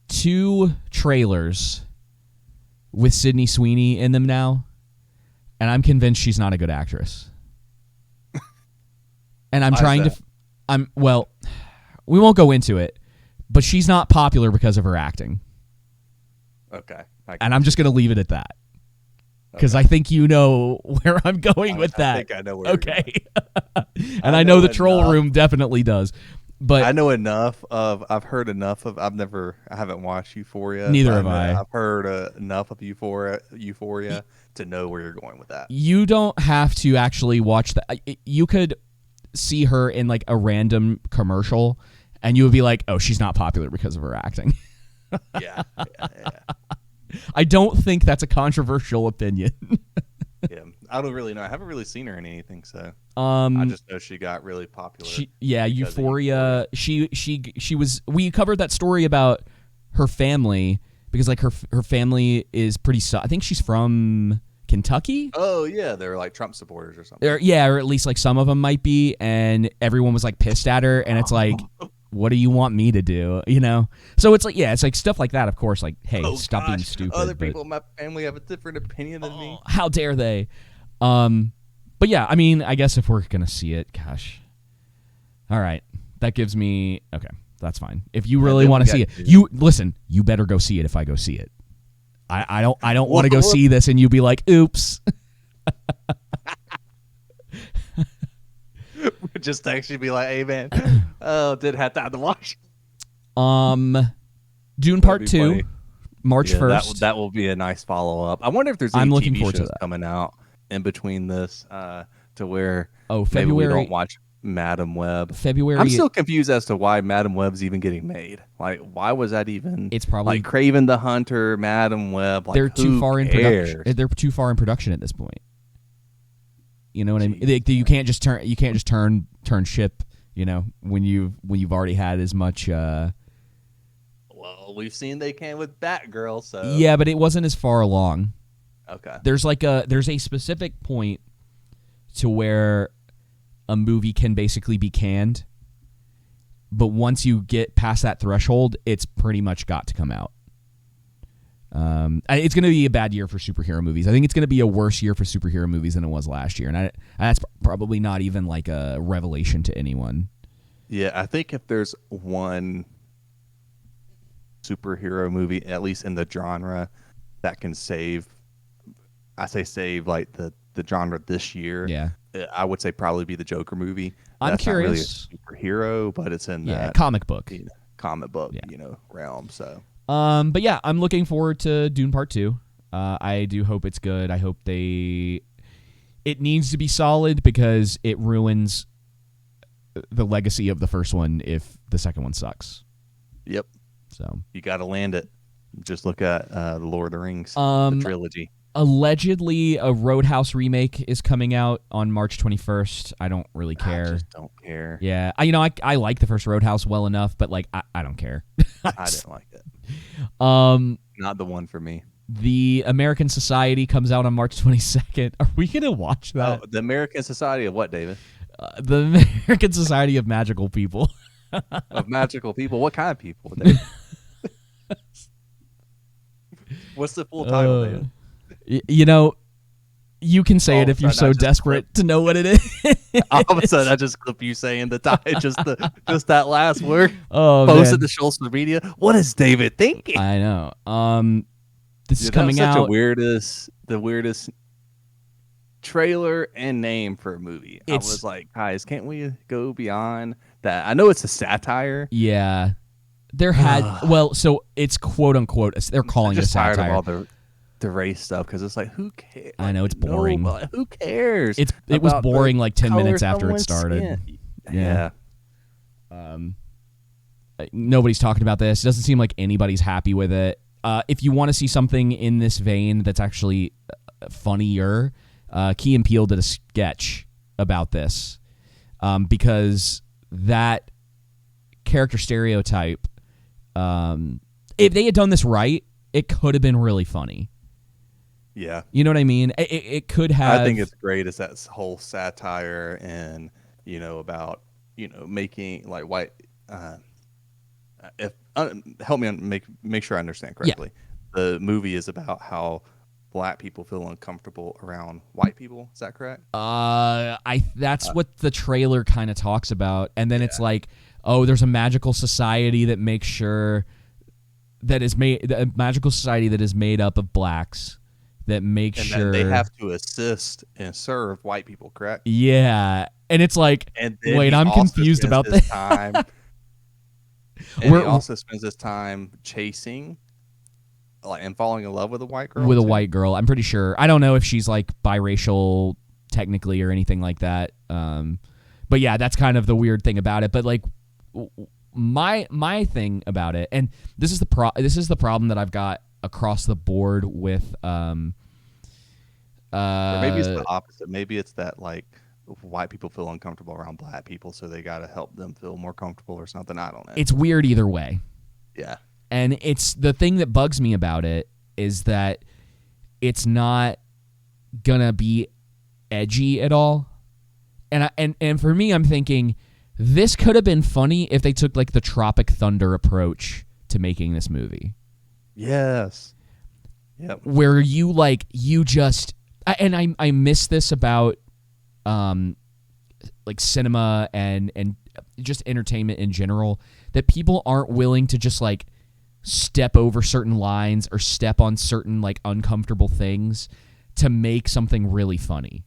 2 trailers with Sydney Sweeney in them now, and I'm convinced she's not a good actress. And I'm Why is trying that? to. Well, we won't go into it, but she's not popular because of her acting, Okay. and I'm just gonna leave it at that because I think you know where I'm going with I that. think I know where you're going. Okay, and I know the troll enough. room definitely does, but I know enough of. I've heard enough of. I haven't watched Euphoria. Neither but have I. I've heard enough of Euphoria to know where you're going with that. you don't have to actually watch that. You could see her in like a random commercial, and you would be like, "Oh, she's not popular because of her acting." Yeah. I don't think that's a controversial opinion. Yeah. I don't really know. I haven't really seen her in anything, so Um, I just know she got really popular. yeah, because of Euphoria. She was. We covered that story about her family because like her family is pretty. I think she's from Kentucky. Oh yeah, they're like Trump supporters or something. Or, yeah, or at least like some of them might be, and everyone was like pissed at her, and it's like, what do you want me to do? You know? So it's like, yeah, it's like stuff like that. Of course, like, hey, Oh, stop being gosh, stupid. Other but- people in my family have a different opinion than me. how dare they? But yeah, I mean, I guess if we're gonna see it, gosh, all right, that gives me okay. That's fine. If you really then want we to see it, got- you listen. You better go see it. If I go see it, I don't want to go What? see this, and you be like, oops. Just actually be like, "Hey man, oh, didn't have time to watch." Dune Part be 2, funny. March Yeah, 1st. that will be a nice follow up. I wonder if there's any I'm looking TV forward to shows that. coming out in between this to where Oh, maybe we February. don't watch Madam Web. February. I'm still confused as to why Madam Web's even getting made. Like, why was that even? It's probably like Craven the Hunter, Madam Web. Like, they're too who far in cares? production. They're too far in production at this point. You know what I mean? Jeez. You can't just turn ship. You know, when you've already had as much. Well, we've seen they can with Batgirl, so Yeah, but it wasn't as far along. Okay. There's a specific point to where a movie can basically be canned, but once you get past that threshold, it's pretty much got to come out. It's going to be a bad year for superhero movies. I think it's going to be a worse year for superhero movies than it was last year, and that's probably not even like a revelation to anyone. Yeah, I think if there's one superhero movie, at least in the genre, that can save, I say save like the genre this year. Yeah, I would say probably be the Joker movie. I'm That's curious. Not really a superhero, but it's in yeah, that comic book. comic book, Yeah. realm. So But yeah, I'm looking forward to Dune Part 2. I do hope it's good. I hope it needs to be solid because it ruins the legacy of the first one if the second one sucks. yep, So you got to land it. Just look at the Lord of the Rings Um, the trilogy. allegedly a Roadhouse remake is coming out on March 21st. I don't really I care. just don't care. Yeah, I like the first Roadhouse well enough, but like I don't care. I didn't like it. Not the one for me. The American Society comes out on March 22nd. Are we gonna watch that? Oh, the American Society of what, David? The American Society of Magical People. Of magical people. What kind of people? David? What's the full title, David? You know, you can say All it of if a you're sudden I so just desperate to know what it is. All of a sudden, I just clip you saying the title, just that last word. Oh, Posted man. to social media. What is David thinking? I know. This is Dude, that was coming such out. the weirdest trailer and name for a movie. I It's- was like, guys, can't we go beyond that? I know it's a satire. Yeah. There had well, so it's quote unquote. They're calling I'm it a just tired satire. of all the race stuff because it's like, who cares? I know, it's boring. Who cares? It was about the boring like 10 color minutes after it someone's started. skin? Yeah. Yeah. Nobody's talking about this. It doesn't seem like anybody's happy with it. If you want to see something in this vein that's actually funnier, Key and Peele did a sketch about this because that character stereotype, if they had done this right, it could have been really funny. Yeah. You know what I mean? It could have. I think it's great as that whole satire and about making like white. If help me make sure I understand correctly. The movie is about how black people feel uncomfortable around white people. Is that correct? That's what the trailer kind of talks about, and then it's like, oh, there's a magical society that makes sure a magical society that is made up of blacks that makes sure they have to assist and serve white people, correct? Yeah, and it's like, And then wait, he I'm also confused spends about his this. time, and he also spends his time chasing, like, and falling in love with a white girl. With a white girl, I'm pretty sure. I don't know if she's like biracial technically or anything like that. But yeah, that's kind of the weird thing about it. But like, my thing about it, and this is the problem that I've got across the board with. Or maybe it's the opposite. Maybe it's that like white people feel uncomfortable around black people, so they got to help them feel more comfortable or something. I don't know. It's weird either way. Yeah. And it's the thing that bugs me about it is that it's not gonna be edgy at all. And for me, I'm thinking this could have been funny if they took like the Tropic Thunder approach to making this movie. Yes. Yep. Where I miss this about like cinema and just entertainment in general, that people aren't willing to just like step over certain lines or step on certain like uncomfortable things to make something really funny.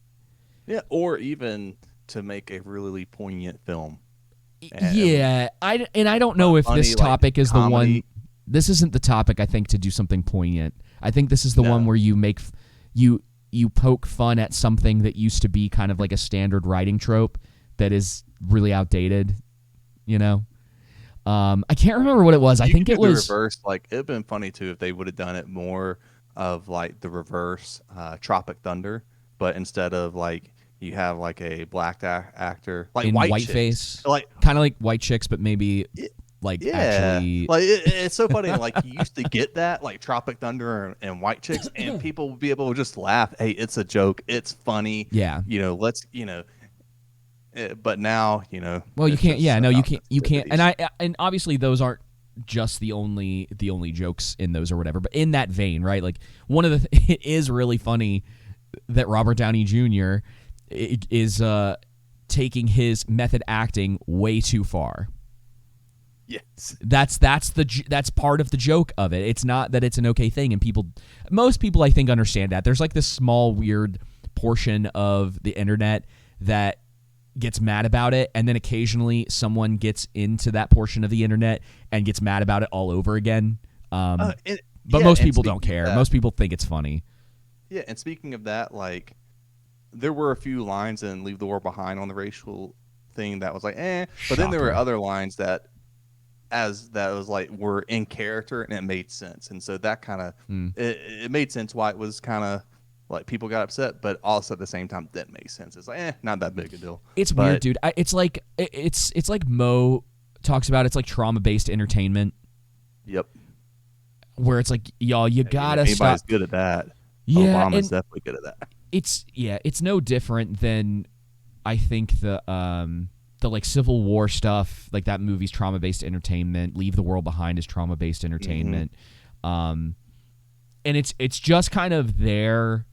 Yeah, or even to make a really poignant film. Yeah, I don't know if funny, this topic like, is comedy. The one. This isn't the topic, I think, to do something poignant. I think this is the one where you make you poke fun at something that used to be kind of like a standard writing trope that is really outdated. You know, I can't remember what it was. I think it was the reverse. Like, it'd been funny too if they would have done it more of like the reverse Tropic Thunder, but instead of like you have like a black actor like in whiteface, like kind of like White Chicks, but maybe. Actually, like it's so funny. Like, you used to get that like Tropic Thunder and White Chicks, and people would be able to just laugh. Hey, it's a joke. It's funny. Yeah. But now, well, you can't. Yeah, no, you can't. You can't. And obviously those aren't just the only jokes in those or whatever. But in that vein, right? Like one of the it is really funny that Robert Downey Jr. is taking his method acting way too far. Yes, that's part of the joke of it. It's not that it's an okay thing, and most people I think understand that. There's like this small weird portion of the internet that gets mad about it, and then occasionally someone gets into that portion of the internet and gets mad about it all over again. But most people don't care. Most people think it's funny. Yeah, and speaking of that, like there were a few lines in Leave the World Behind on the racial thing that was like, but then there were other lines that was like were in character and it made sense, and so that kind of it made sense why it was kind of like people got upset, but also at the same time that makes sense. It's like not that big a deal. It's weird, dude. It's like Mo talks about. It's like trauma-based entertainment. Yep. Where it's like, y'all, you gotta anybody's stop. Good at that. Yeah, Obama's definitely good at that. It's no different than I think the like Civil War stuff, like that movie's trauma-based entertainment. Leave the World Behind is trauma-based entertainment. And it's just kind of there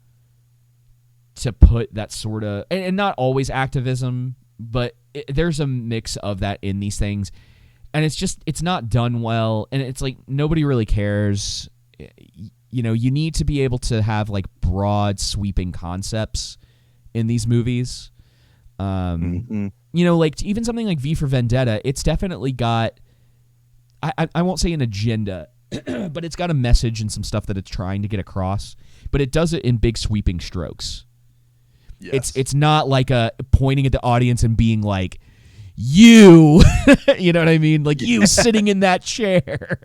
to put that sort of, and not always activism, but there's a mix of that in these things. And it's not done well, and it's like nobody really cares. You need to be able to have like broad sweeping concepts in these movies. Like even something like V for Vendetta, it's definitely got, I won't say an agenda, but it's got a message and some stuff that it's trying to get across, but it does it in big sweeping strokes. Yes. It's not like pointing at the audience and being like, you, you know what I mean? Like you sitting in that chair.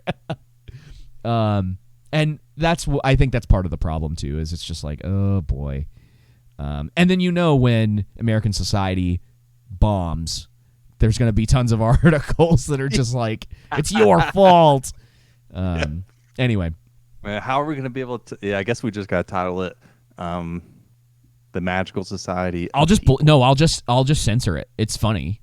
And I think that's part of the problem too, is it's just like, oh boy. And then when American society bombs, there's going to be tons of articles that are just like, it's your fault. Anyway. How are we going to be able to, I guess we just got to title it, The Magical Society. I'll just censor it. It's funny.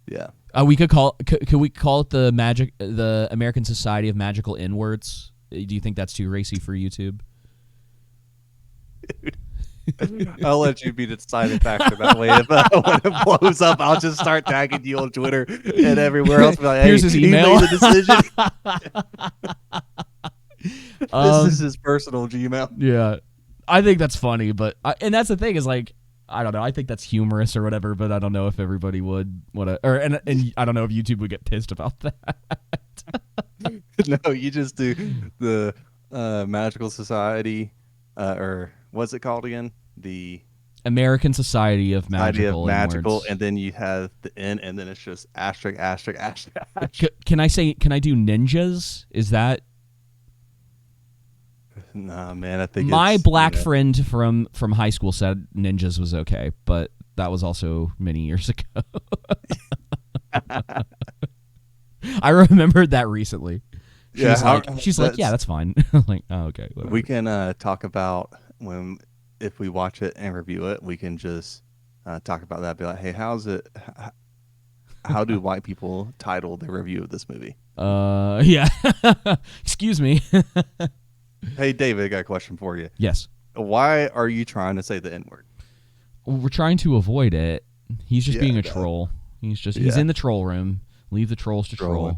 Yeah. We could call it the American Society of Magical N-Words? Do you think that's too racy for YouTube? I'll let you be the deciding factor that way. If when it blows up, I'll just start tagging you on Twitter and everywhere else. Be like, hey, Here's his he email. made the decision. This is his personal Gmail. Yeah, I think that's funny, but and that's the thing is like I don't know. I think that's humorous or whatever, but I don't know if everybody would and I don't know if YouTube would get pissed about that. No, you just do the Magical Society, or what's it called again? The American Society of idea Magical of magical, Inwards. and then you have the N, and then it's just asterisk, asterisk, asterisk. Can I do ninjas? Is that Nah, man, I think my it's, black you know, friend from high school said ninjas was okay, but that was also many years ago. I remembered that recently. She's like, yeah, that's fine. I'm like, oh, okay. Whatever. We can talk about if we watch it and review it. We can just talk about that. Be like, hey, how's it? How do white people title their review of this movie? Yeah. Excuse me. Hey, David, I got a question for you. Yes. Why are you trying to say the N word? We're trying to avoid it. He's just being a no. troll. He's Yeah. in the troll room. Leave the trolls to Trolling.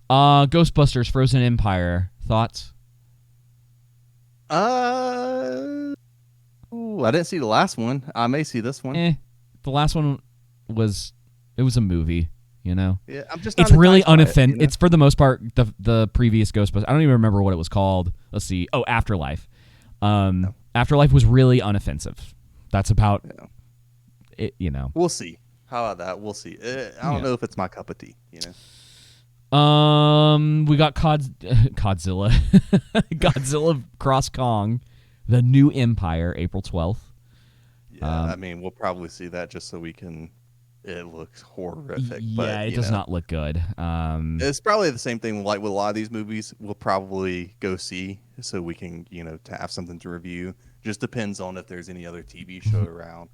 troll. Ghostbusters Frozen Empire. Thoughts? I didn't see the last one. I may see this one. The last one was a movie, you know. Yeah, I'm just. It's not really enticed by it, unoffensive. you know? It's for the most part the previous Ghostbusters. I don't even remember what it was called. Let's see. Oh, Afterlife. Afterlife was really unoffensive. That's about it. You know. We'll see. How about that? We'll see. I don't know if it's my cup of tea. You know. We got Godzilla, Godzilla Cross Kong, the New Empire, April 12th. Yeah, I mean, we'll probably see that just so we can. It looks horrific. Yeah, but, it does not look good. It's probably the same thing like with a lot of these movies. We'll probably go see so we can, to have something to review. Just depends on if there's any other TV show around,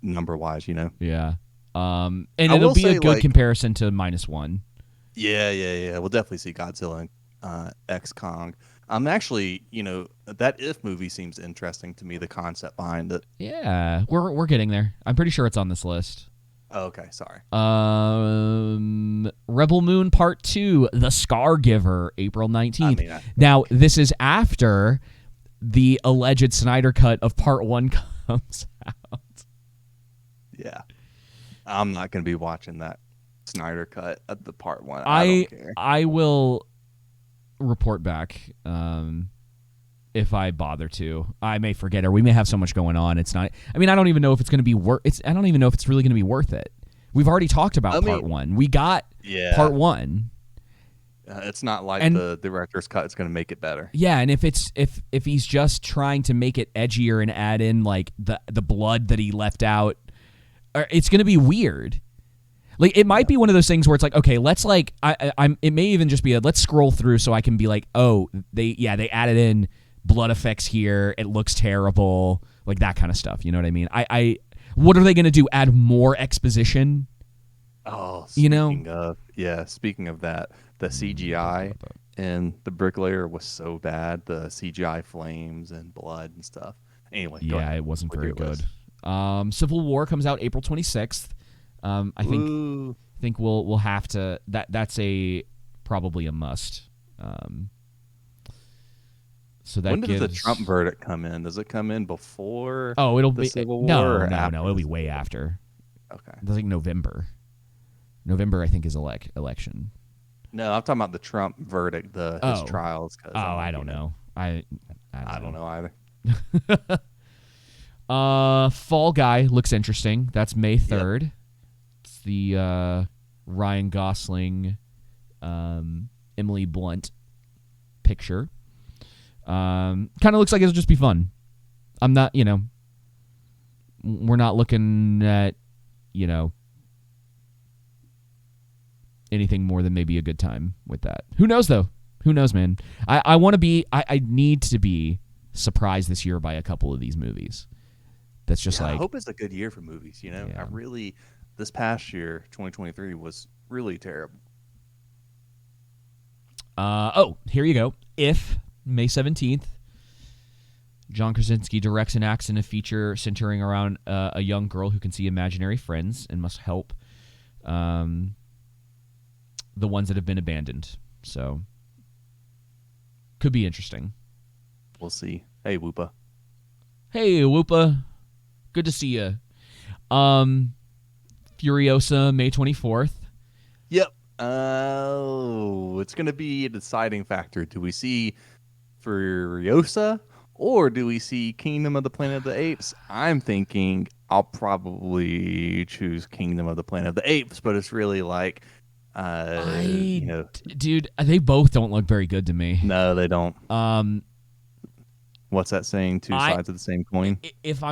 number wise, Yeah. And I it'll will be a say, good comparison to -1. Yeah. We'll definitely see Godzilla and X Kong. I'm actually, that If movie seems interesting to me. The concept behind it. Yeah, we're getting there. I'm pretty sure it's on this list. Oh, okay, sorry. Rebel Moon Part 2, The Scar Giver, April 19th. Now, this is after the alleged Snyder Cut of Part 1 comes out. Yeah. I'm not going to be watching that Snyder Cut of the Part 1. I don't care. I will report back if I bother to. I may forget, or we may have so much going on. It's not. I mean, I don't even know if it's going to be I don't even know if it's really going to be worth it. We've already talked about Part 1. We got Part 1. It's not like the director's cut is going to make it better. Yeah, and if he's just trying to make it edgier and add in like the blood that he left out, it's going to be weird. Like, it might be one of those things where it's like, okay, let's like, it may even just be let's scroll through so I can be like, oh, they added in blood effects here. It looks terrible, like that kind of stuff. You know what I mean? What are they going to do? Add more exposition? Oh, speaking of that, the CGI and the Bricklayer was so bad. The CGI flames and blood and stuff. Anyway, yeah, it wasn't very good. Civil War comes out April 26th. I think we'll have to that's probably a must. So that when does the Trump verdict come in? Does it come in before? Oh, it'll the be Civil War no, or no, after it'll be way after. Okay, It's like November. November, I think, is election. No, I'm talking about the Trump verdict, his trials. I don't know. I don't know either. Fall Guy looks interesting. That's May 3rd. Yep. It's the Ryan Gosling, Emily Blunt picture. Kind of looks like it'll just be fun. I'm not, we're not looking at, anything more than maybe a good time with that. Who knows, though? Who knows, man? I want to be, I need to be surprised this year by a couple of these movies. That's just I hope it's a good year for movies. I really, this past year, 2023, was really terrible. Here you go. If May 17th, John Krasinski directs and acts in a feature centering around a young girl who can see imaginary friends and must help the ones that have been abandoned. So, could be interesting. We'll see. Hey, Whoopa. Hey, Whoopa. Good to see you. Furiosa, May 24th. Yep. Oh, it's going to be a deciding factor. Do we see Furiosa or do we see Kingdom of the Planet of the Apes? I'm thinking I'll probably choose Kingdom of the Planet of the Apes, but it's really like, Dude, they both don't look very good to me. No, they don't. What's that saying? Two sides of the same coin. If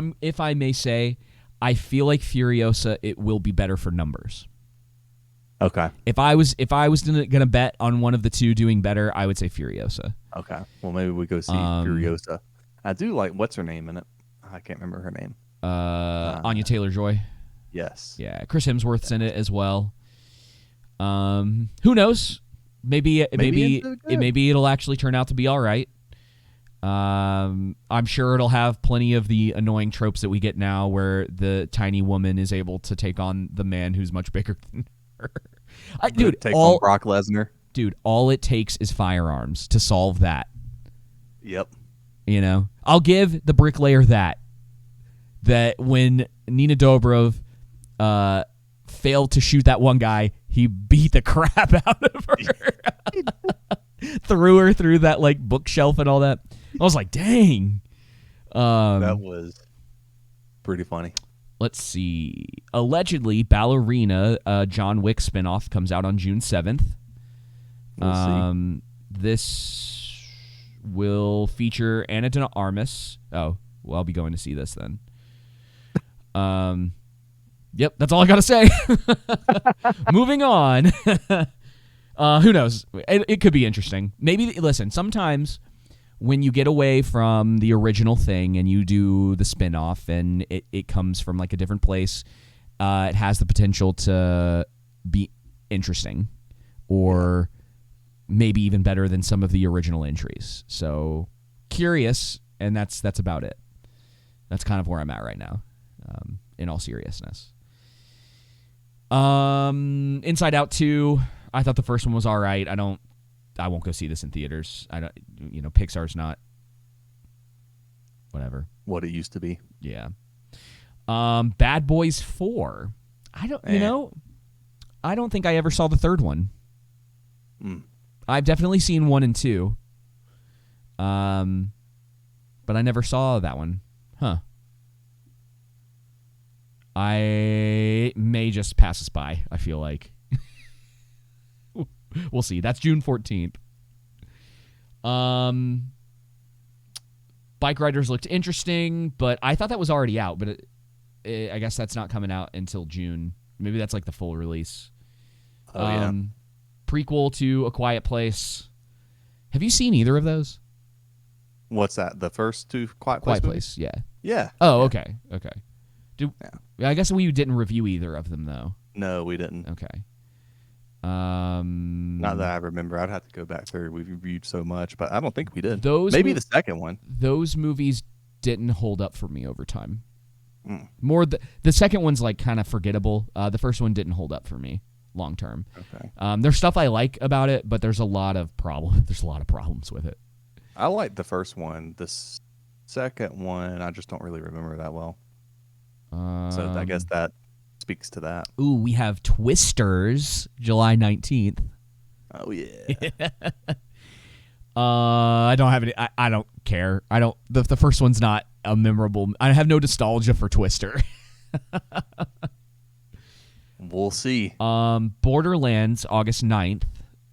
I may say, I feel like Furiosa, it will be better for numbers. Okay. If I was gonna bet on one of the two doing better, I would say Furiosa. Okay. Well, maybe we go see Furiosa. I do like what's her name in it. I can't remember her name. Anya Taylor-Joy. Yes. Yeah, Chris Hemsworth's in it as well. Who knows? Maybe it'll actually turn out to be all right. I'm sure it'll have plenty of the annoying tropes that we get now, where the tiny woman is able to take on the man who's much bigger than her. Take on Brock Lesnar. Dude, all it takes is firearms to solve that. Yep. You know, I'll give the bricklayer that when Nina Dobrev failed to shoot that one guy, he beat the crap out of her. Threw her through that like bookshelf and all that. I was like, dang. That was pretty funny. Let's see. Allegedly, Ballerina, John Wick spinoff, comes out on June 7th. We'll see. This will feature Ana de Armas. Oh, well, I'll be going to see this then. Yep, that's all I got to say. Moving on. Who knows? It could be interesting. Maybe, listen, sometimes when you get away from the original thing and you do the spin-off and it comes from like a different place, it has the potential to be interesting or maybe even better than some of the original entries. So curious, and that's about it. That's kind of where I'm at right now, in all seriousness. Inside Out 2, I thought the first one was all right. I won't go see this in theaters. Pixar's not whatever. What it used to be. Yeah. Bad Boys 4. I don't think I ever saw the third one. I've definitely seen 1 and 2. But I never saw that one. Huh. I may just pass us by, I feel like. We'll see. That's June 14th. Bike Riders looked interesting, but I thought that was already out. But I guess that's not coming out until June. Maybe that's like the full release. Oh, yeah. Prequel to A Quiet Place. Have you seen either of those? What's that? The first two Quiet Place? Yeah. Yeah. Oh, okay. I guess we didn't review either of them, though. No, we didn't. Okay. Not that I remember. I'd have to go back through. We've reviewed so much, but I don't think we did. Maybe the second one. Those movies didn't hold up for me over time. More the second one's like kind of forgettable. The first one didn't hold up for me long term. Okay. There's stuff I like about it, but there's a lot of problems with it. I like the first one. The second one, I just don't really remember that well. So I guess that speaks to that. Ooh, we have Twisters, July 19th. Oh, yeah. I don't have any. I don't care. I don't. The first one's not a memorable. I have no nostalgia for Twister. We'll see. Borderlands, August 9th,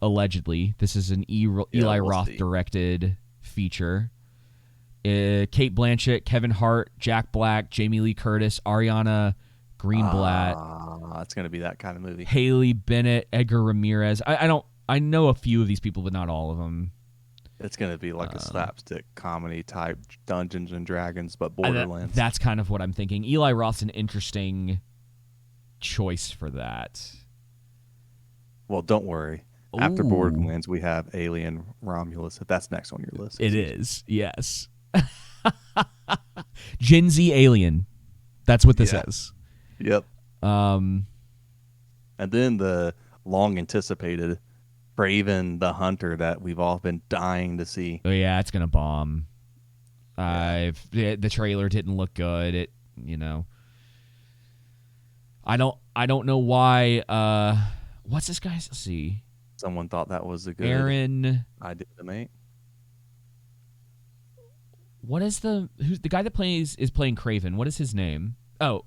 allegedly. This is an Eli Roth directed feature. Kate Blanchett, Kevin Hart, Jack Black, Jamie Lee Curtis, Ariana Greenblatt. It's going to be that kind of movie. Haley Bennett, Edgar Ramirez. I know a few of these people, but not all of them. It's going to be like a slapstick comedy type Dungeons and Dragons, but Borderlands. That's kind of what I'm thinking. Eli Roth's an interesting choice for that. Well, don't worry. Ooh. After Borderlands, we have Alien Romulus. If that's next on your list. It is, yes. Gen Z alien. That's what this is. Yep. Um, And then the long anticipated Craven the Hunter that we've all been dying to see. oh yeah, it's gonna bomb. The trailer didn't look good. I don't know why. What's this guy's? Let's see. Someone thought that was a good Aaron. idea to make. What is who's the guy that is playing Craven? What is his name? Oh,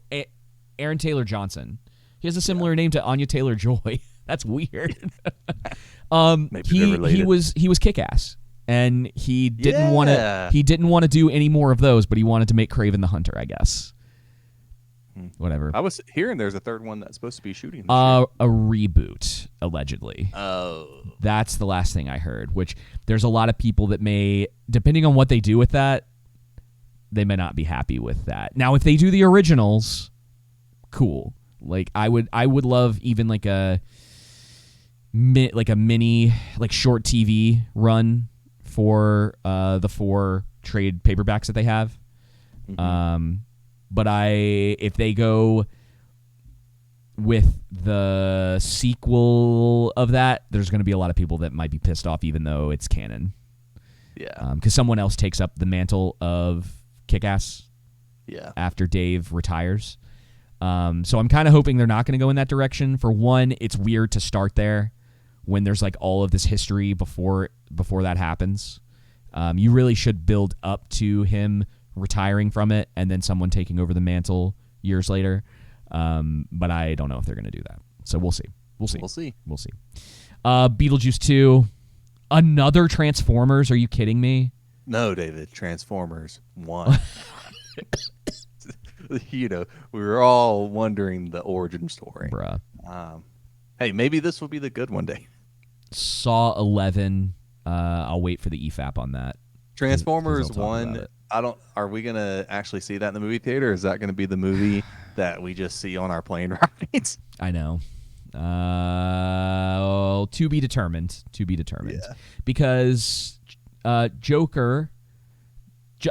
Aaron Taylor Johnson. He has a similar name to Anya Taylor-Joy. That's weird. Maybe they're related. he was Kick-Ass, and he didn't want to do any more of those, but he wanted to make Craven the Hunter, I guess. Whatever. I was hearing there's a third one that's supposed to be shooting this year. A reboot, allegedly. Oh. That's the last thing I heard, which there's a lot of people that may, depending on what they do with that, they may not be happy with that. Now, if they do the originals, cool. Like I would love even like a mini like short TV run for the 4 trade paperbacks that they have. Mm-hmm. But if they go with the sequel of that, there's going to be a lot of people that might be pissed off, even though it's canon. Yeah. Because someone else takes up the mantle of Kick-Ass. Yeah. After Dave retires. So I'm kind of hoping they're not going to go in that direction. For one, it's weird to start there when there's like all of this history before that happens. You really should build up to him retiring from it and then someone taking over the mantle years later. But I don't know if they're going to do that. So we'll see. Beetlejuice 2. Another Transformers. Are you kidding me? No, David. Transformers 1. We were all wondering the origin story. Bruh. Hey, maybe this will be the good one day. Saw 11. I'll wait for the EFAP on that. Transformers 1. Are we going to actually see that in the movie theater? Or is that going to be the movie that we just see on our plane rides? I know. To be determined. Yeah. Because Joker.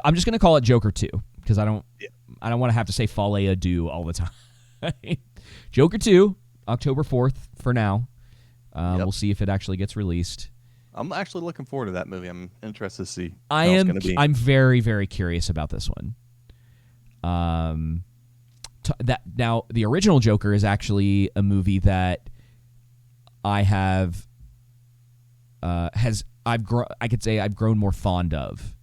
I'm just going to call it Joker 2 because I don't want to have to say Fale Adieu all the time. Joker 2, October 4th for now. We'll see if it actually gets released. I'm actually looking forward to that movie. I'm interested to see how it's going to be. I'm very, very curious about this one. Now, the original Joker is actually a movie that I have I've grown more fond of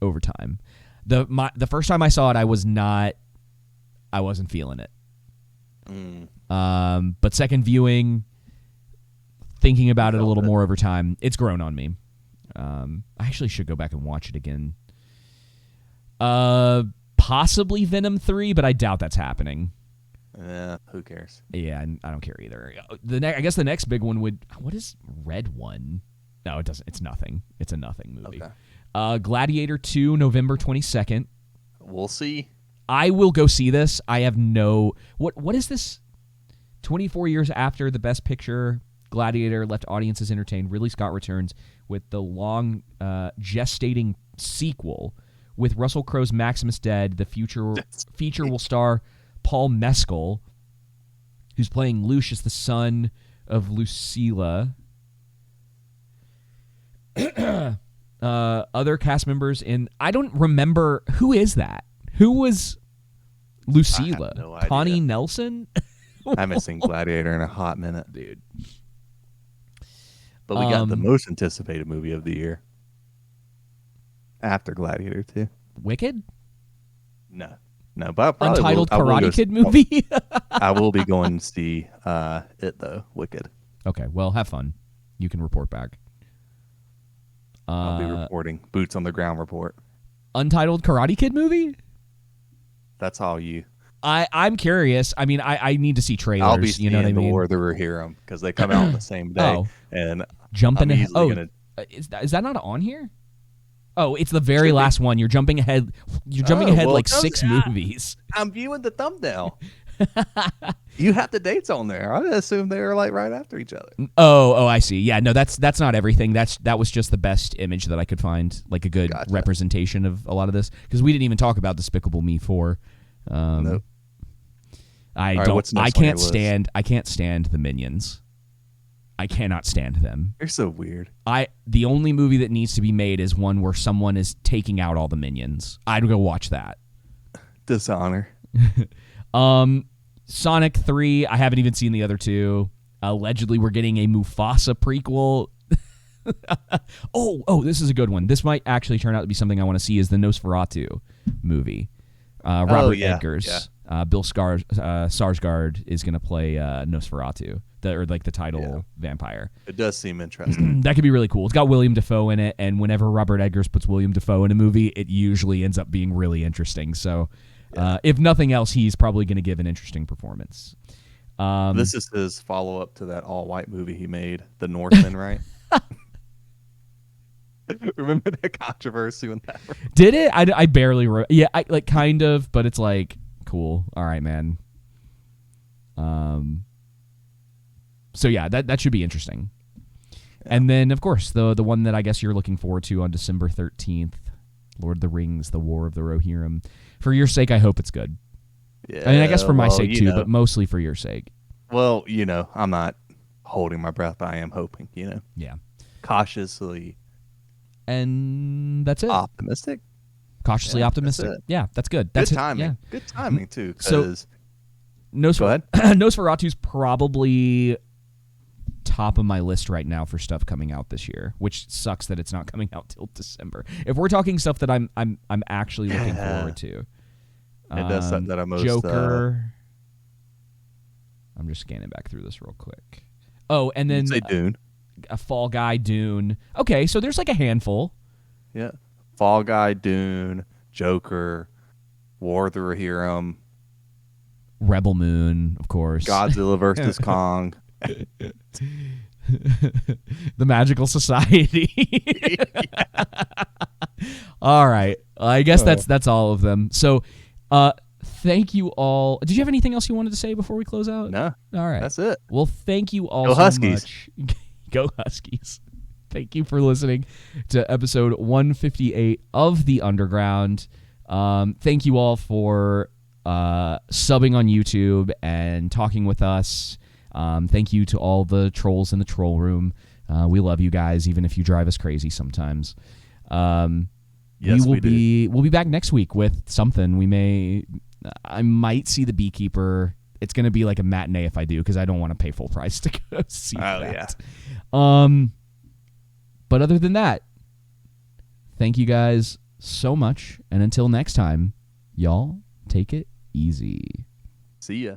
over time. The first time I saw it, I wasn't feeling it. But second viewing, thinking about it a little more over time, it's grown on me. I actually should go back and watch it again. Possibly Venom 3, but I doubt that's happening. Who cares? Yeah, I don't care either. I guess the next big one what is Red One? No, it doesn't. It's nothing. It's a nothing movie. Okay. Gladiator 2, November 22nd. We'll see. I will go see this. I have no... What is this? 24 years after the Best Picture, Gladiator left audiences entertained, Ridley Scott returns with the long gestating sequel with Russell Crowe's Maximus dead. The feature will star Paul Mescal, who's playing Lucius, the son of Lucilla. Other cast members I don't remember, who is that? Who was Lucilla? I have no idea. Connie Nelson? I haven't seen Gladiator in a hot minute, dude. But we got the most anticipated movie of the year after Gladiator 2. Wicked? No, but I Untitled Karate Kid movie? I will be going to see it though. Wicked. Okay, well, have fun. You can report back. I'll be reporting. Boots on the ground report. Untitled Karate Kid movie? That's all you. I'm curious. I mean, I need to see trailers. I'll be seeing you know what I mean? The War of the Rohirrim because they come out on the same day. And jumping ahead. Is that not on here? Oh, it's the very last one. You're jumping ahead. You're jumping ahead like 6 movies. I'm viewing the thumbnail. You have the dates on there. I assume they were like right after each other. Oh, I see. Yeah, no, that's not everything. That was just the best image that I could find, like a good Gotcha. representation of a lot of this. Because we didn't even talk about Despicable Me 4. Nope. I All right, don't. what's I next on your can't list? stand. I can't stand the Minions. I cannot stand them. You're so weird. The only movie that needs to be made is one where someone is taking out all the minions. I'd go watch that. Dishonor. Sonic 3, I haven't even seen the other two. Allegedly, we're getting a Mufasa prequel. This is a good one. This might actually turn out to be something I want to see, is the Nosferatu movie. Robert Eggers. yeah. Bill Skarsgård is going to play Nosferatu, the title vampire. It does seem interesting. That could be really cool. It's got William Dafoe in it, and whenever Robert Eggers puts William Dafoe in a movie, it usually ends up being really interesting. So, if nothing else, he's probably going to give an interesting performance. This is his follow-up to that all-white movie he made, The Northman, right? Remember that controversy when that? Did it? I barely wrote. Yeah, I like kind of, but it's like cool. All right, man. So yeah, that should be interesting. Yeah. And then of course the one that I guess you're looking forward to on December 13th, Lord of the Rings: The War of the Rohirrim. For your sake, I hope it's good. Yeah, I mean, I guess for my sake too, but mostly for your sake. Well, I'm not holding my breath, but I am hoping. Yeah. Cautiously. And that's it. Optimistic. Cautiously optimistic. Yeah, that's good. That's good timing. Yeah. Good timing too. So Nosferatu's probably top of my list right now for stuff coming out this year, which sucks that it's not coming out till December. If we're talking stuff that I'm actually looking forward to, it does something that I'm most Joker. I'm just scanning back through this real quick. Oh, and then say Dune. A Fall Guy, Dune. Okay, so there's like a handful. Yeah, Fall Guy, Dune, Joker, War of the Rohirrim, Rebel Moon, of course. Godzilla versus Kong. The Magical Society. All right. I guess that's all of them. So, thank you all. Did you have anything else you wanted to say before we close out? No. All right. That's it. Well, thank you all Go so Huskies. much. Go Huskies. Thank you for listening to episode 158 of The Underground. Thank you all for subbing on YouTube and talking with us. Thank you to all the trolls in the troll room. We love you guys, even if you drive us crazy sometimes. Yes, we'll be back next week with something. I might see The Beekeeper. It's going to be like a matinee if I do, because I don't want to pay full price to go see that. Yeah. But other than that, thank you guys so much. And until next time, y'all take it easy. See ya.